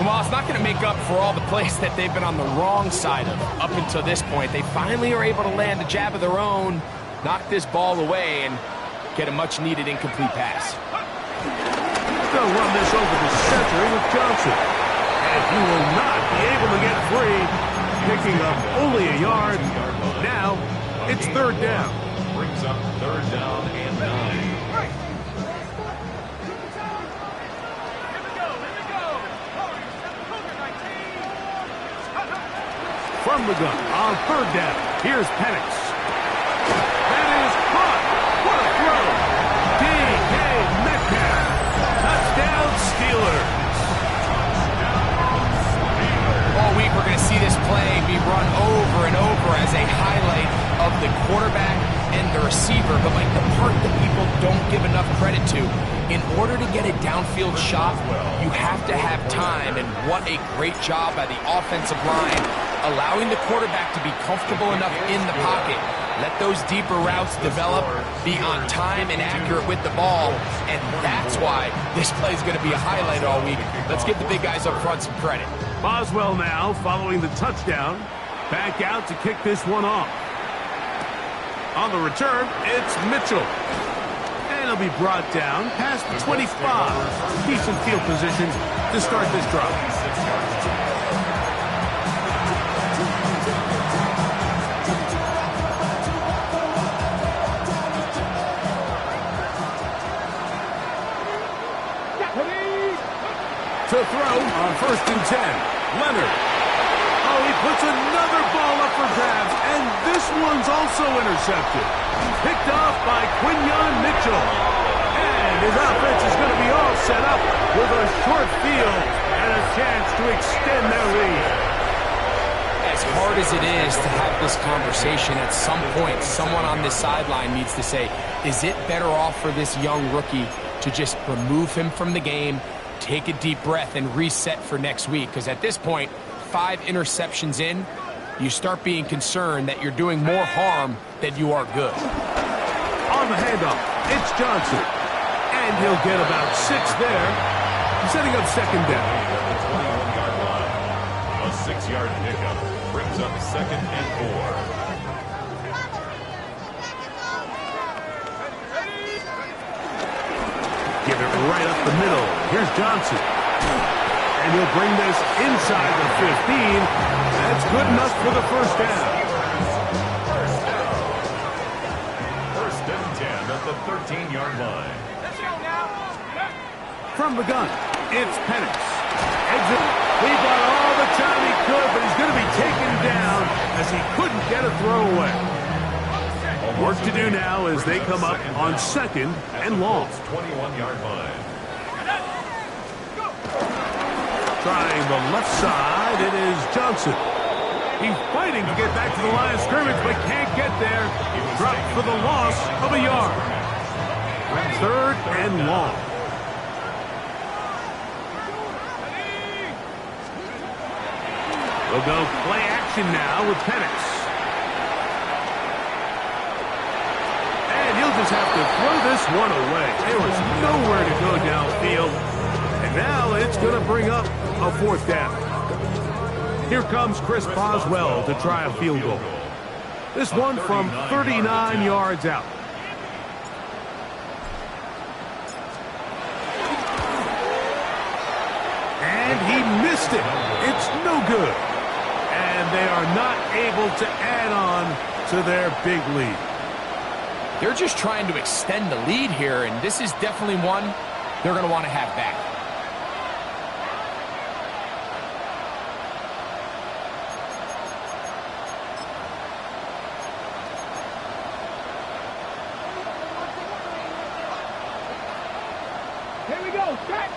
Well, it's not going to make up for all the plays that they've been on the wrong side of up until this point. They finally are able to land a jab of their own, knock this ball away, and get a much-needed incomplete pass. They'll run this over the center with Johnson. And he will not be able to get free, picking up only a yard. Now, it's third down. Brings up third down and 9. From the gun on third down, here's Penix. That is caught. What a throw. D.K. Metcalf. Touchdown Steelers. All week we're going to see this play be run over and over as a highlight of the quarterback and the receiver. But like the part that people don't give enough credit to, in order to get a downfield shot, you have to have time. And what a great job by the offensive line, allowing the quarterback to be comfortable enough in the pocket. Let those deeper routes develop, be on time and accurate with the ball, and that's why this play is going to be a highlight all week. Let's give the big guys up front some credit. Boswell now following the touchdown. Back out to kick this one off. On the return, it's Mitchell. And he'll be brought down past the 25. Decent field position to start this drive. To throw on 1st and 10. Leonard. Oh, he puts another ball up for grabs, and this one's also intercepted. Picked off by Quinyon Mitchell. And his offense is going to be all set up with a short field and a chance to extend their lead. As hard as it is to have this conversation, at some point, someone on this sideline needs to say, is it better off for this young rookie to just remove him from the game, take a deep breath, and reset for next week? Because at this point, 5 interceptions in, you start being concerned that you're doing more harm than you are good. On the handoff, it's Johnson. And he'll get about 6 there, setting up second down. At the 21-yard line, a 6-yard pickup brings up 2nd and 4. Give it right up the middle. Here's Johnson. And he'll bring this inside the 15. That's good enough for the first down. First and 10 at the 13-yard line. From the gun, it's Penix. Exit. He got all the time he could, but he's going to be taken down as he couldn't get a throwaway. Work to do now as they come up on 2nd and long. 21-yard line. Trying the left side, it is Johnson. He's fighting to get back to the line of scrimmage, but can't get there. Dropped for the loss of a yard. 3rd and long. We'll go play action now with Penix. And he'll just have to throw this one away. There was nowhere to go downfield. And now it's going to bring up a 4th down. Here comes Chris Boswell to try a field goal. This one from 39 yards out. And he missed it. It's no good. And they are not able to add on to their big lead. They're just trying to extend the lead here, and this is definitely one they're going to want to have back. Here we go, set.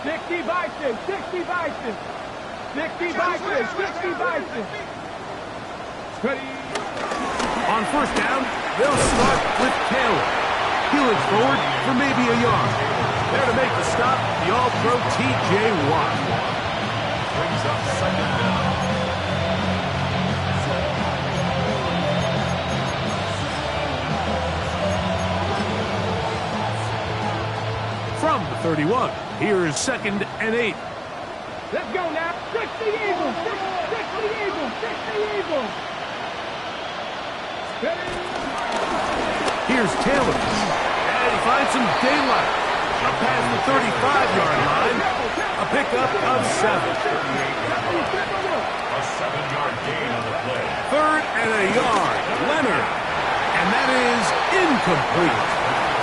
60 Bison, 60 Bison. 60 Bison, 60 Bison. Ready. On first down, they'll start with Taylor. Heeling forward for maybe a yard. There to make the stop, the All-Pro T.J. Watt. Brings up 2nd down. from the 31. Here's 2nd and 8. Let's go now. Fix the Eagles. Fix the Eagles. Fix the Eagles. Here's Taylor. And he finds some daylight. Up past the 35-yard line. A pickup of 7. A 7-yard gain on the play. 3rd and a yard. Leonard. And that is incomplete.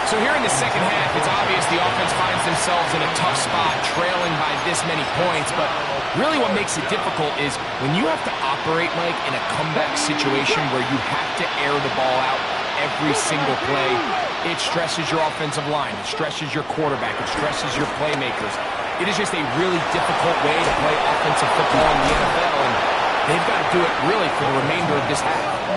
So here in the second half, it's obvious the offense finds themselves in a tough spot, trailing by this many points. But really what makes it difficult is when you have to operate, Mike, in a comeback situation where you have to air the ball out every single play, it stresses your offensive line, it stresses your quarterback, it stresses your playmakers. It is just a really difficult way to play offensive football in the NFL, and they've got to do it really for the remainder of this half.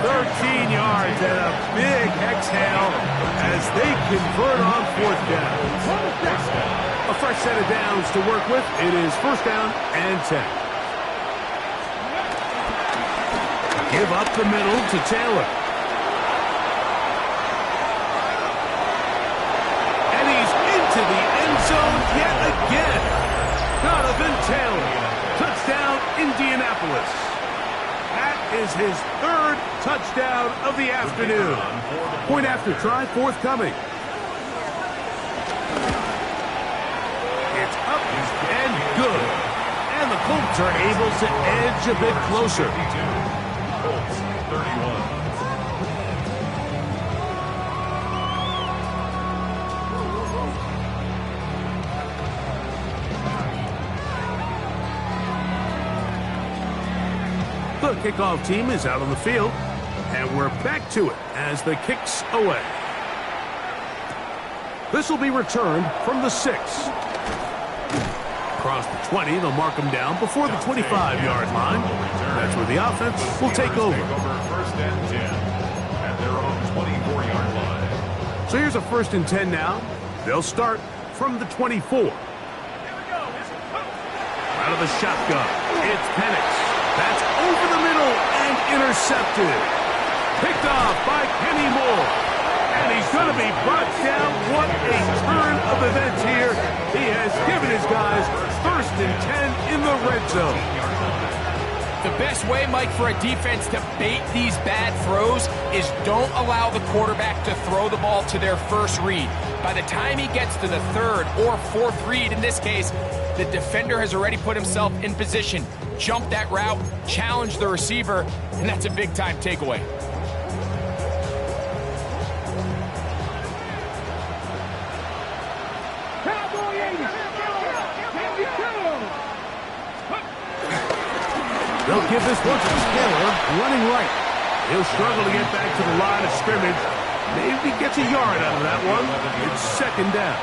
13 yards and a big exhale as they convert on 4th down. A fresh set of downs to work with. It is 1st down and 10. Give up the middle to Taylor. And he's into the end zone yet again. Donovan Taylor. Touchdown, Indianapolis. That is his 3rd touchdown of the afternoon. Point after try forthcoming. It's up and good. And the Colts are able to edge a bit closer. Colts 31. The kickoff team is out on the field, and we're back to it as the kick's away. This will be returned from the 6. Across the 20, they'll mark him down before the 25-yard line. That's where the offense will take over. 1st and 10 at their own 24-yard line. So here's a 1st and 10 now. They'll start from the 24. Out of the shotgun, it's Penix. That's over the middle and intercepted. Picked off by Kenny Moore. And he's going to be brought down. What a turn of events here. He has given his guys 1st and 10 in the red zone. The best way, Mike, for a defense to bait these bad throws is don't allow the quarterback to throw the ball to their first read. By the time he gets to the 3rd or 4th read, in this case, the defender has already put himself in position. Jump that route, challenge the receiver, and that's a big-time takeaway. They'll give this one to Taylor, running right. He'll struggle to get back to the line of scrimmage. Maybe gets a yard out of that one. It's 2nd down.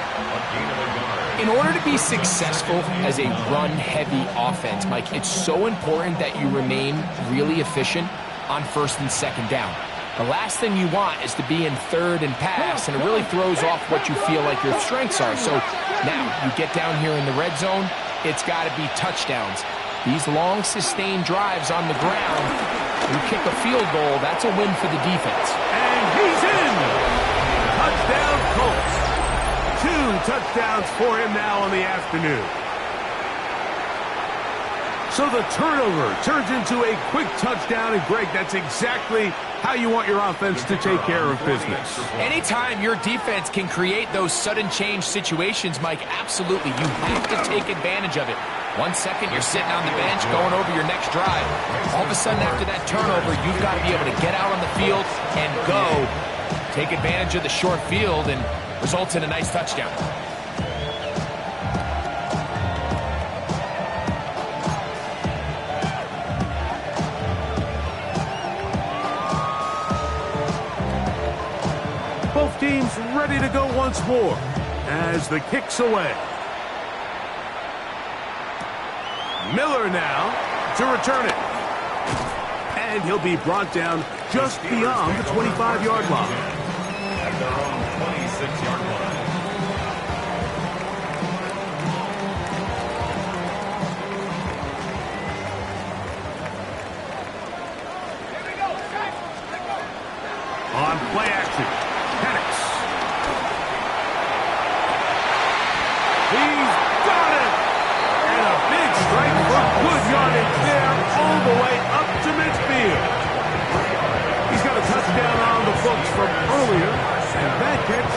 In order to be successful as a run-heavy offense, Mike, it's so important that you remain really efficient on 1st and 2nd down. The last thing you want is to be in 3rd and pass, and it really throws off what you feel like your strengths are. So now you get down here in the red zone, it's got to be touchdowns. These long, sustained drives on the ground, you kick a field goal, that's a win for the defense. And he's in! Touchdown, Colts. 2 touchdowns for him now on the afternoon. So the turnover turns into a quick touchdown, and Greg, that's exactly how you want your offense to take care of business. Anytime your defense can create those sudden change situations, Mike, absolutely, you have to take advantage of it. 1 second, you're sitting on the bench, going over your next drive. All of a sudden, after that turnover, you've got to be able to get out on the field and go. Take advantage of the short field, and results in a nice touchdown. Both teams ready to go once more as the kick's away. Miller now to return it. And he'll be brought down just beyond the 25-yard line. At their own 26-yard line. On play action, Penix.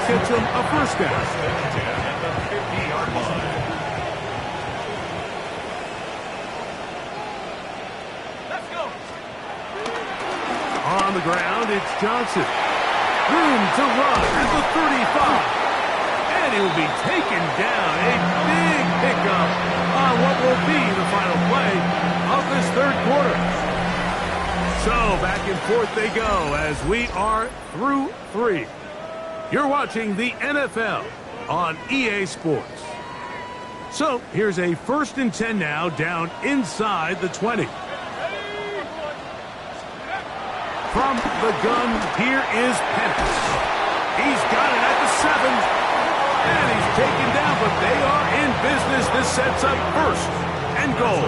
gets him a first down. At the 50-yard line. Let's go. On the ground, it's Johnson. Room to run at the 35. And he will be taken down. A big pickup on what will be the final play of this third quarter. So back and forth they go as we are through 3. You're watching the NFL on EA Sports. So here's a 1st and 10 now down inside the 20. From the gun, here is Penix. He's got it at the 7. And he's taken down, but they are in business. This sets up 1st and goal.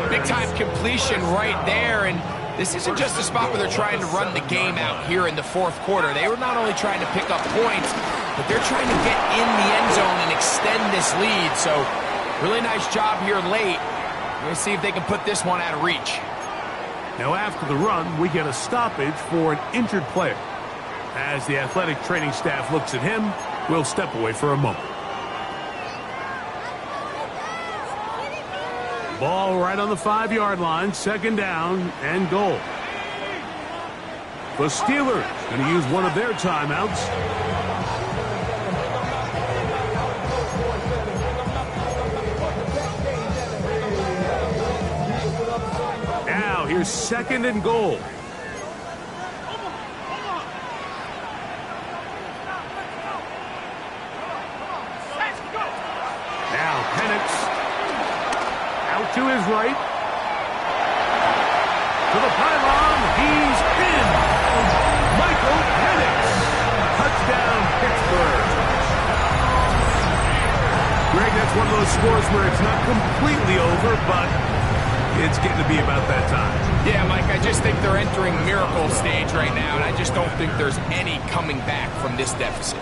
Big-time completion right there, and this isn't just a spot where they're trying to run the game out here in the 4th quarter. They were not only trying to pick up points, but they're trying to get in the end zone and extend this lead. So really nice job here late. We're going to see if they can put this one out of reach. Now after the run, we get a stoppage for an injured player. As the athletic training staff looks at him, we'll step away for a moment. Ball right on the 5-yard line, 2nd down and goal. The Steelers going to use one of their timeouts. Now here's 2nd and goal. Now Penix out to his right. To the pylon. He's in. Michael Penix. Touchdown, Pittsburgh. Greg, that's one of those scores where it's not completely over, but it's getting to be about that time. Yeah, Mike, I just think they're entering miracle stage right now, and I just don't think there's any coming back from this deficit.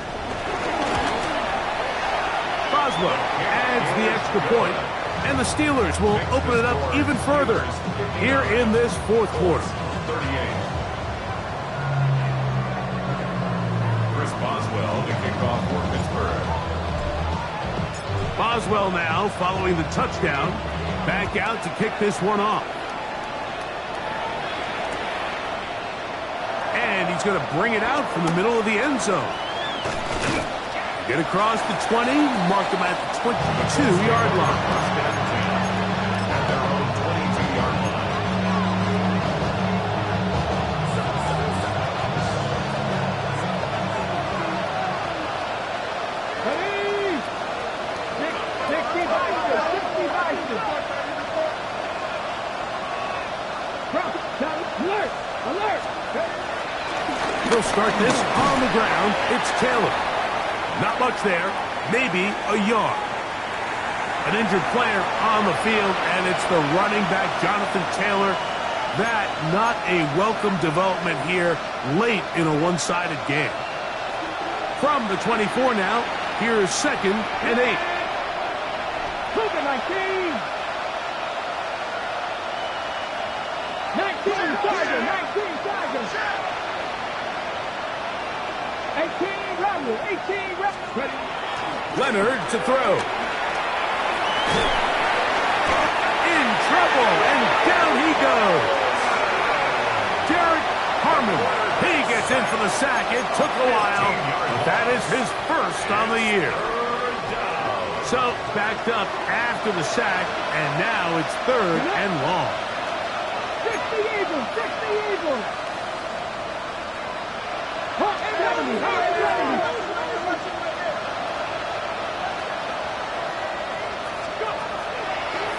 Boswell adds the extra point, and the Steelers will open it up even further here in this 4th quarter. 38. Chris Boswell, the kickoff for Pittsburgh. Boswell now following the touchdown, back out to kick this one off. And he's going to bring it out from the middle of the end zone. Get across the 20, mark him at the 22-yard line. At their own 22-yard line. Ready? 60 Bison, 60 Bison. Alert, alert. They'll start this on the ground. It's Taylor. Not much there, maybe a yard. An injured player on the field, and it's the running back, Jonathan Taylor. That not a welcome development here late in a one-sided game. From the 24 now, here's 2nd and 8. Cougar 19. 19 Tiger, 19 Tiger. 18 Rebel, 18 Rebel. Leonard to throw. In trouble, and down he goes. Derek Harmon, he gets in for the sack. It took a while, but that is his 1st on the year. So, backed up after the sack, and now it's 3rd and long. 60 Eagles, 60 Eagles.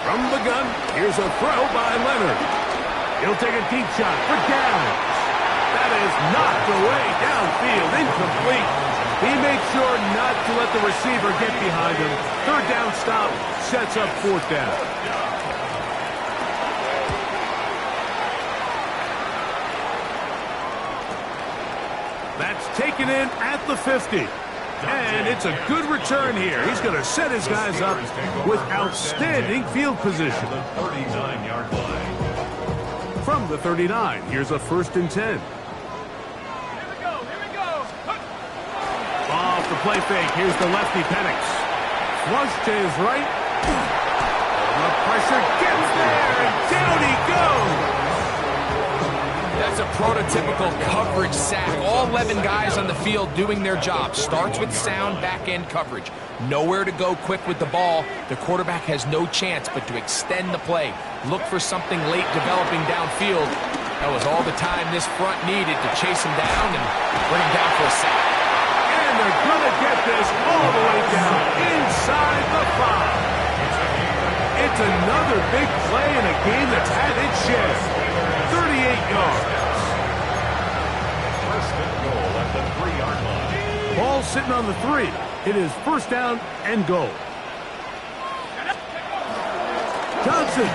From the gun, here's a throw by Leonard. He'll take a deep shot for Downs. That is knocked away downfield, incomplete. He made sure not to let the receiver get behind him. 3rd down stop sets up 4th down. That's taken in at the 50. And it's a good return here. He's going to set his guys up with outstanding field position. The 39-yard line. From the 39, here's a 1st and 10. Here we go, here we go. play fake. Here's the lefty Penix. Flush to his right. The pressure gets there, and down he goes. That's a prototypical coverage sack. All 11 guys on the field doing their job. Starts with sound back-end coverage. Nowhere to go quick with the ball. The quarterback has no chance but to extend the play. Look for something late developing downfield. That was all the time this front needed to chase him down and bring him down for a sack. And they're going to get this all the way down inside the 5. It's another big play in a game that's had its share. 38 yards. First and goal at the 3-yard line. Ball sitting on the 3. It is first down and goal. Johnson.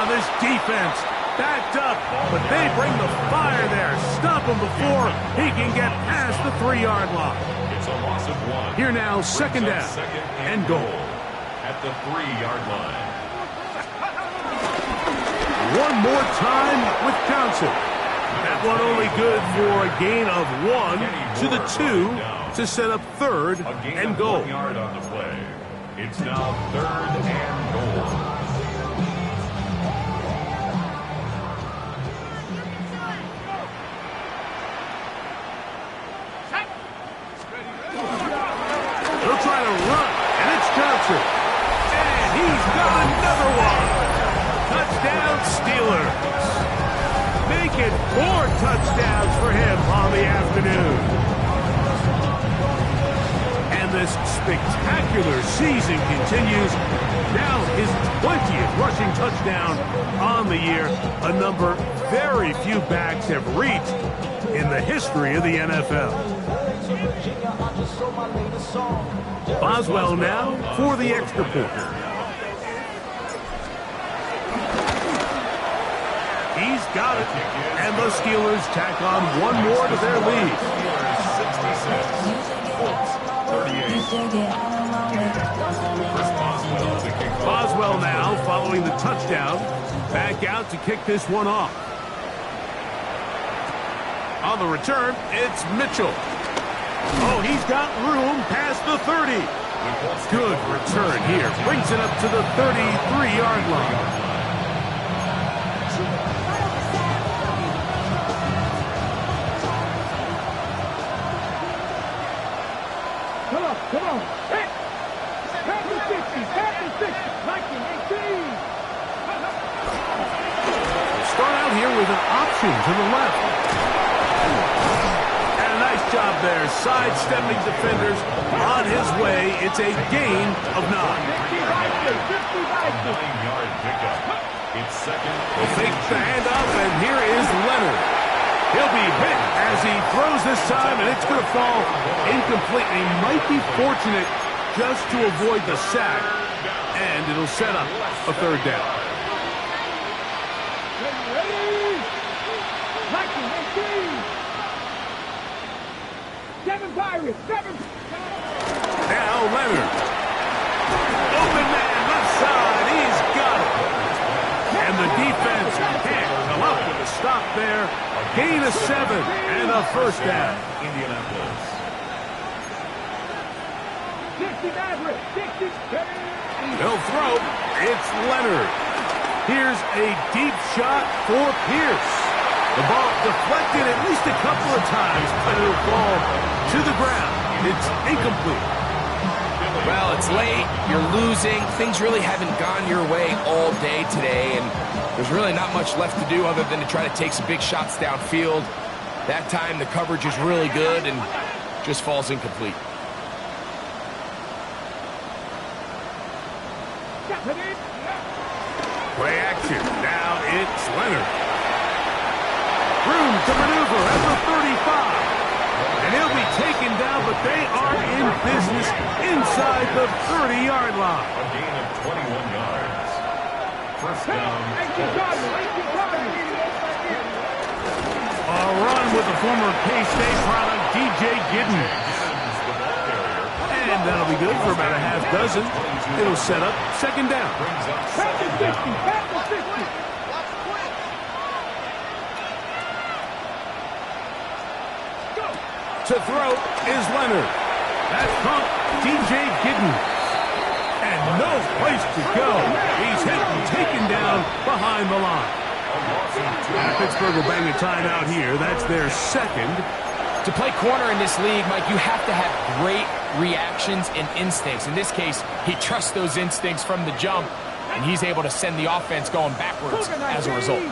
This defense backed up, but they bring the fire there. Stop him before he can get past the 3-yard line. It's a loss of 1. Here now, second down and goal. At the 3-yard line. One more time with Johnson. That one only good for a gain of 1 to the 2 to set up third and goal. 1 yard on the play. It's now third and goal. They'll try to run, and it's Johnson. And he's got another one. Touchdown, Steelers. Make it 4 touchdowns for him on the afternoon. And this spectacular season continues. Now his 20th rushing touchdown on the year, a number very few backs have reached in the history of the NFL. Boswell now for the extra point. He's got it. And the Steelers tack on one more to their lead. 66. Boswell now following the touchdown. Back out to kick this one off. On the return, it's Mitchell. Oh, he's got room past the 30. Good return here. Brings it up to the 33-yard line. Come on. Hit. Pass the 60. Pass the 60. 19, 18. We'll start out here with an option to the left. And a nice job there. Sidestepping defenders on his way. It's a gain of 9. 9-yard pickup. It's second. We'll fake the handoff, and here is Leonard. He'll be hit as he throws this time, and it's going to fall incomplete. He might be fortunate just to avoid the sack, and it'll set up a third down. Ready? 19, 18. 7 Pirates. 7. Now Leonard. Open man, left side. He's got it. And the defense can't come up with a stop there. Gain of 7 and a first down. Indianapolis. 60 Maverick. 60. They'll throw. It's Leonard. Here's a deep shot for Pierce. The ball deflected at least a couple of times, but it'll fall to the ground. It's incomplete. Well, it's late. You're losing. Things really haven't gone your way all day today, and there's really not much left to do other than to try to take some big shots downfield. That time, the coverage is really good and just falls incomplete. Play action. Now it's Leonard. Room to maneuver at the 35. And he'll be taken down, but they are in business inside the 30-yard line. A gain of 21 yards. First down. A run with the former K-State product, DJ Giddens. And that'll be good for about a half dozen. It'll set up second down. To throw is Leonard. That's caught DJ Giddens. And no place to go. He's hit and taken down behind the line. And Pittsburgh will bang a timeout here. That's their second. To play corner in this league, Mike, you have to have great reactions and instincts. In this case, he trusts those instincts from the jump, and he's able to send the offense going backwards as a result.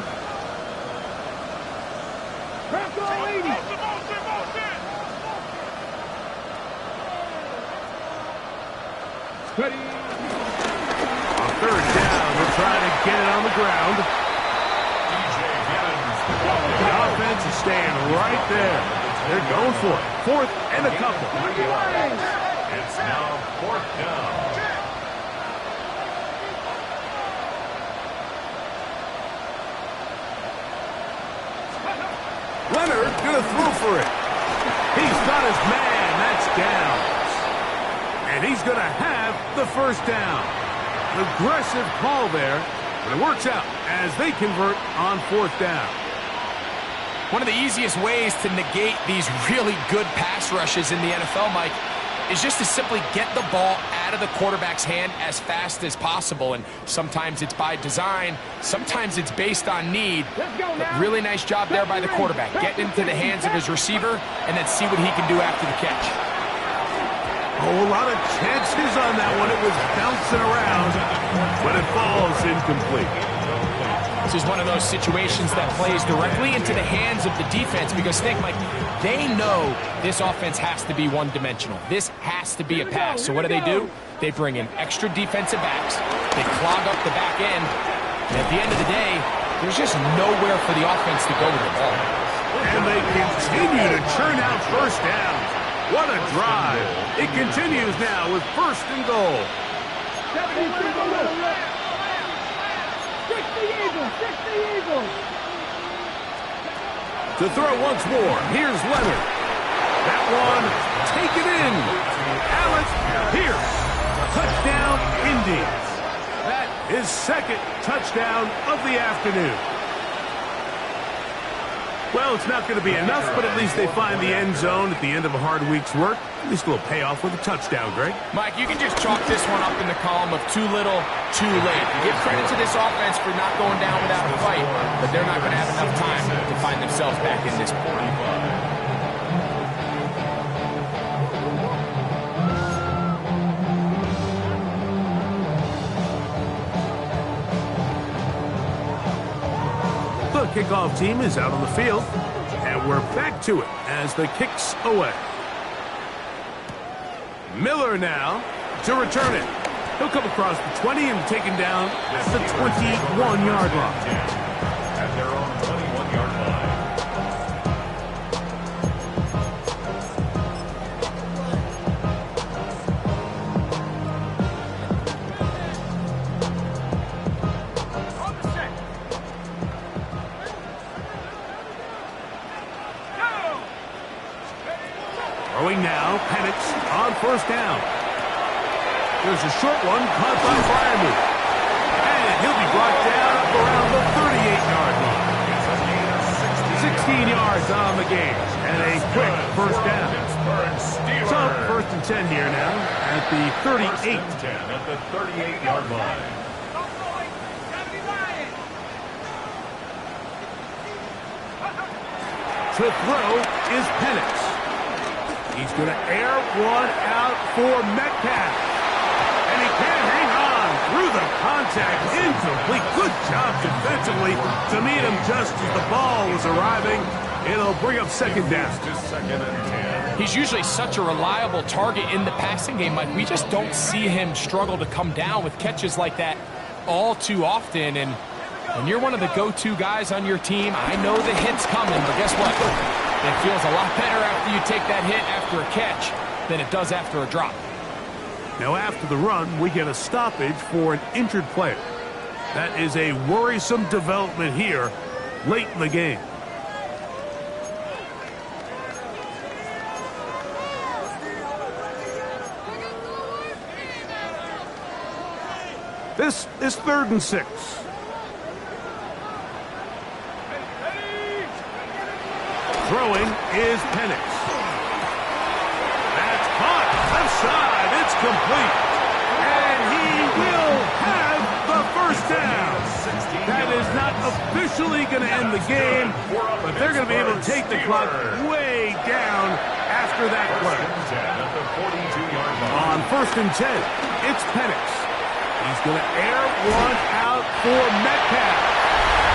Ready. On third down, they're trying to get it on the ground. The offense is staying right there. They're going for it. Fourth and a couple. It's now fourth down. Leonard gonna throw for it. He's got his man. That's down. And he's going to have the first down. Aggressive call there, but it works out as they convert on fourth down. One of the easiest ways to negate these really good pass rushes in the NFL, Mike, is just to simply get the ball out of the quarterback's hand as fast as possible. And sometimes it's by design, sometimes it's based on need. But really nice job there by the quarterback, getting into the hands of his receiver and then see what he can do after the catch. Oh, a lot of chances on that one. It was bouncing around, but it falls incomplete. This is one of those situations that plays directly into the hands of the defense because, think, Mike, they know this offense has to be one-dimensional. This has to be a pass. So what do? They bring in extra defensive backs. They clog up the back end. And at the end of the day, there's just nowhere for the offense to go with the ball. And they continue to churn out first downs. What a drive. It continues now with first and goal. To throw once more, here's Leonard. That one, take it in. Alex Pierce, touchdown Indians. That is second touchdown of the afternoon. Well, it's not going to be enough, but at least they find the end zone at the end of a hard week's work. At least a little payoff with a touchdown, Greg. Mike, you can just chalk this one up in the column of too little, too late. Give credit to this offense for not going down without a fight, but they're not going to have enough time to find themselves back in this point. The kickoff team is out on the field, and we're back to it as the kick's away. Miller now to return it. He'll come across the 20 and taken down at the 21-yard line. At their own 21-yard line. Throwing now, Penix on first down. There's a short one caught by Freiermuth. And he'll be brought down around the 38-yard line. 16 yards on the game. And a quick first down. So, first and 10 here now at the 38. At the 38-yard line. To throw is Penix. He's going to air one out for Metcalf. And he can't hang on through the contact. Incomplete. Good job defensively to meet him just as the ball was arriving. It'll bring up second down. Second and 10. He's usually such a reliable target in the passing game, Mike. We just don't see him struggle to come down with catches like that all too often. And when you're one of the go-to guys on your team, I know the hit's coming, but guess what? It feels a lot better after you take that hit after a catch than it does after a drop. Now after the run, we get a stoppage for an injured player. That is a worrisome development here late in the game. This is 3rd and 6. Throwing is Penix. incomplete. And he will have the first down. That is not officially going to end the game, but they're going to be able to take the clock way down after that play. On 1st and 10, it's Penix. He's going to air one out for Metcalf.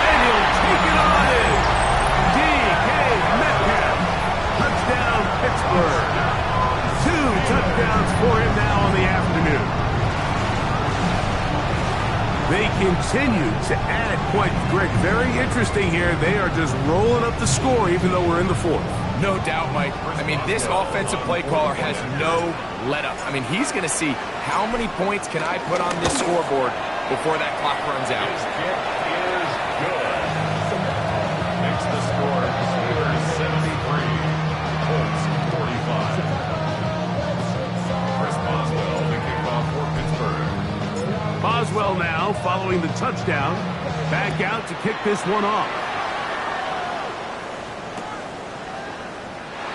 And he'll take it on in. DK Metcalf. Touchdown, Pittsburgh. 2 touchdowns for him now on the afternoon. They continue to add points. Greg, very interesting here. They are just rolling up the score even though we're in the 4th. No doubt, Mike. I mean, this offensive play caller has no let-up. I mean, he's going to see how many points can I put on this scoreboard before that clock runs out. His kick is good. Makes the score Steelers 73, Colts 45. Chris Boswell, the kickoff for Pittsburgh. Boswell now, following the touchdown, back out to kick this one off.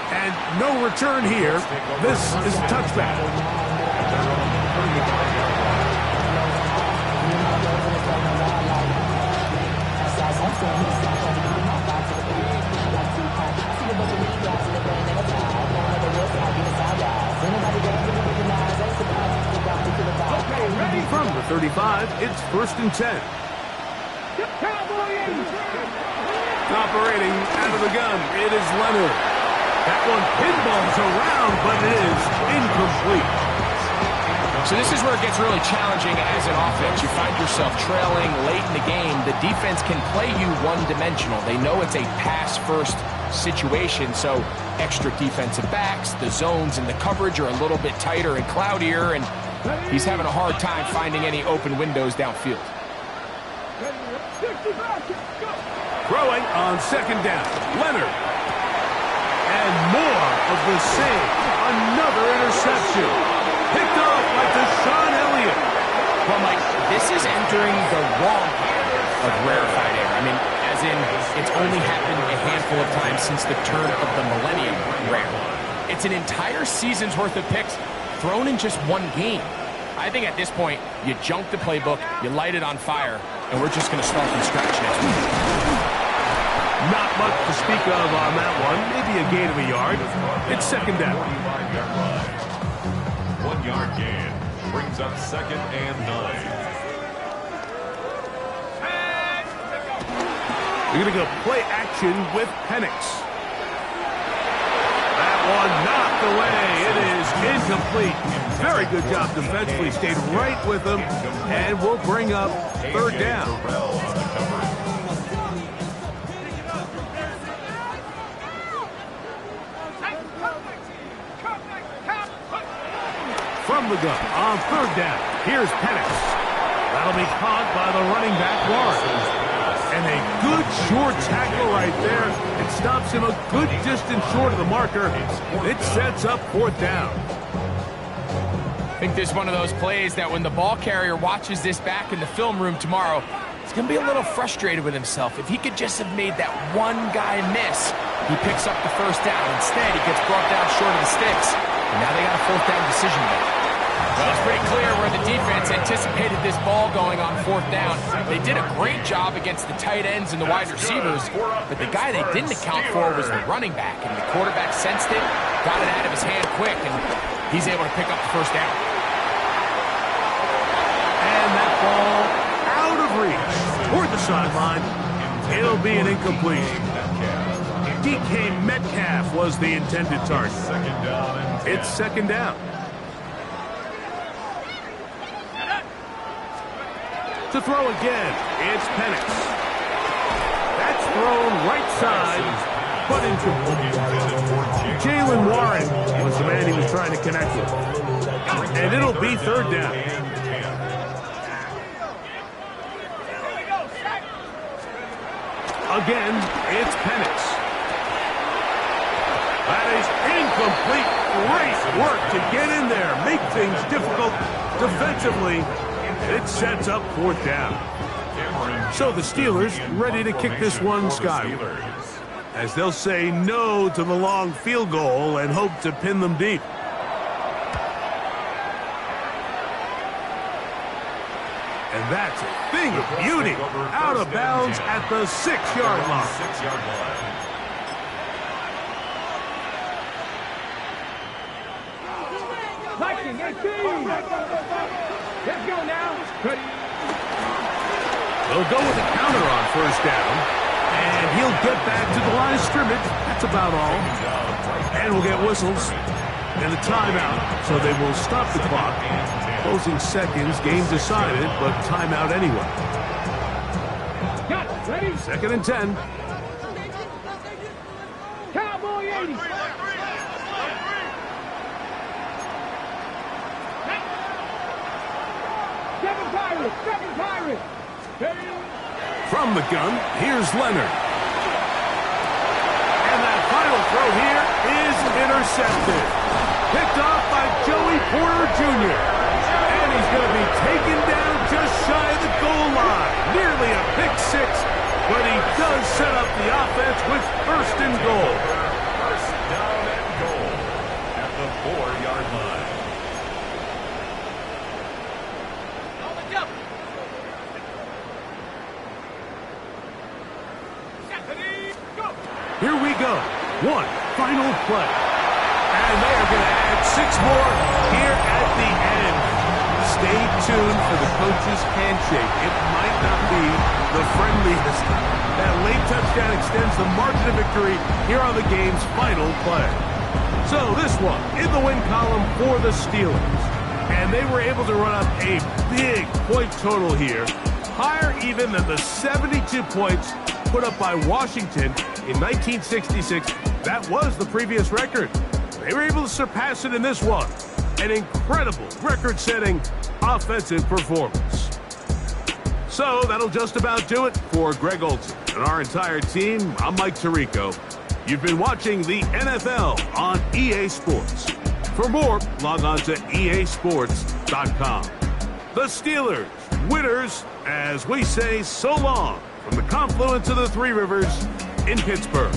And no return here. This is a touchback. From the 35, it's 1st and 10. Operating out of the gun, it is Leonard. That one pinballs around, but it is incomplete. So this is where it gets really challenging as an offense. You find yourself trailing late in the game. The defense can play you one-dimensional. They know it's a pass-first situation, so extra defensive backs, the zones and the coverage are a little bit tighter and cloudier, and he's having a hard time finding any open windows downfield. Throwing on 2nd down, Leonard. And more of the same. Another interception. Picked off by Deshaun Elliott. Well, Mike, this is entering the wrong part of rarefied air. I mean, as in, it's only happened a handful of times since the turn of the millennium rare. It's an entire season's worth of picks thrown in just one game. I think at this point, you junk the playbook, you light it on fire, and we're just going to start from scratch next week. Not much to speak of on that one. Maybe a gain of a yard. It's 2nd down. 1 yard gain brings up 2nd and 9. We're going to go play action with Penix. That one knocked away. It is incomplete. Very good job defensively. Stayed right with him, and we'll bring up 3rd down. From the gun on 3rd down. Here's Penix. That'll be caught by the running back, Lawrence. And a good short tackle right there. It stops him a good distance short of the marker. It sets up 4th down. I think this is one of those plays that when the ball carrier watches this back in the film room tomorrow, he's going to be a little frustrated with himself. If he could just have made that one guy miss, he picks up the 1st down. Instead, he gets brought down short of the sticks. And now they got a 4th down decision to make. Well, it's pretty clear where the defense anticipated this ball going on 4th down. They did a great job against the tight ends and the wide receivers, but the guy they didn't account for was the running back, and the quarterback sensed it, got it out of his hand quick, and he's able to pick up the 1st down. And that ball out of reach toward the sideline. It'll be an incompletion. DK Metcalf was the intended target. It's 2nd down. To throw again, it's Penix. That's thrown right side, but incomplete. Jaylen Warren was the man he was trying to connect with. And it'll be 3rd down. Again, it's Penix. That is incomplete. Great work to get in there, make things difficult defensively. It sets up 4th down. So the Steelers ready to kick this one skyward, as they'll say no to the long field goal and hope to pin them deep. And that's a thing of beauty. Out of bounds at the 6-yard line. 6-yard line. Viking 18. Let's go now. They'll go with a counter on first down. And he'll get back to the line of scrimmage. That's about all. And we'll get whistles and a timeout. So they will stop the clock. Closing seconds, game decided, but timeout anyway. Got it. Ready? 2nd and 10. Cowboy 80. Seven Pirates. From the gun, here's Leonard. And that final throw here is intercepted. Picked off by Joey Porter Jr. And he's going to be taken down just shy of the goal line. Nearly a pick six, but he does set up the offense with 1st and goal. First down and goal at the 4-yard line. Here we go. One final play. And they are going to add 6 more here at the end. Stay tuned for the coach's handshake. It might not be the friendliest. That late touchdown extends the margin of victory here on the game's final play. So this one in the win column for the Steelers. And they were able to run up a big point total here. Higher even than the 72 points put up by Washington in 1966. That was the previous record. They were able to surpass it in this one. An incredible record-setting offensive performance. So that'll just about do it for Greg Olsen and our entire team. I'm Mike Tirico. You've been watching the NFL on EA Sports. For more, log on to easports.com. The Steelers, winners, as we say so long from the confluence of the Three Rivers in Pittsburgh.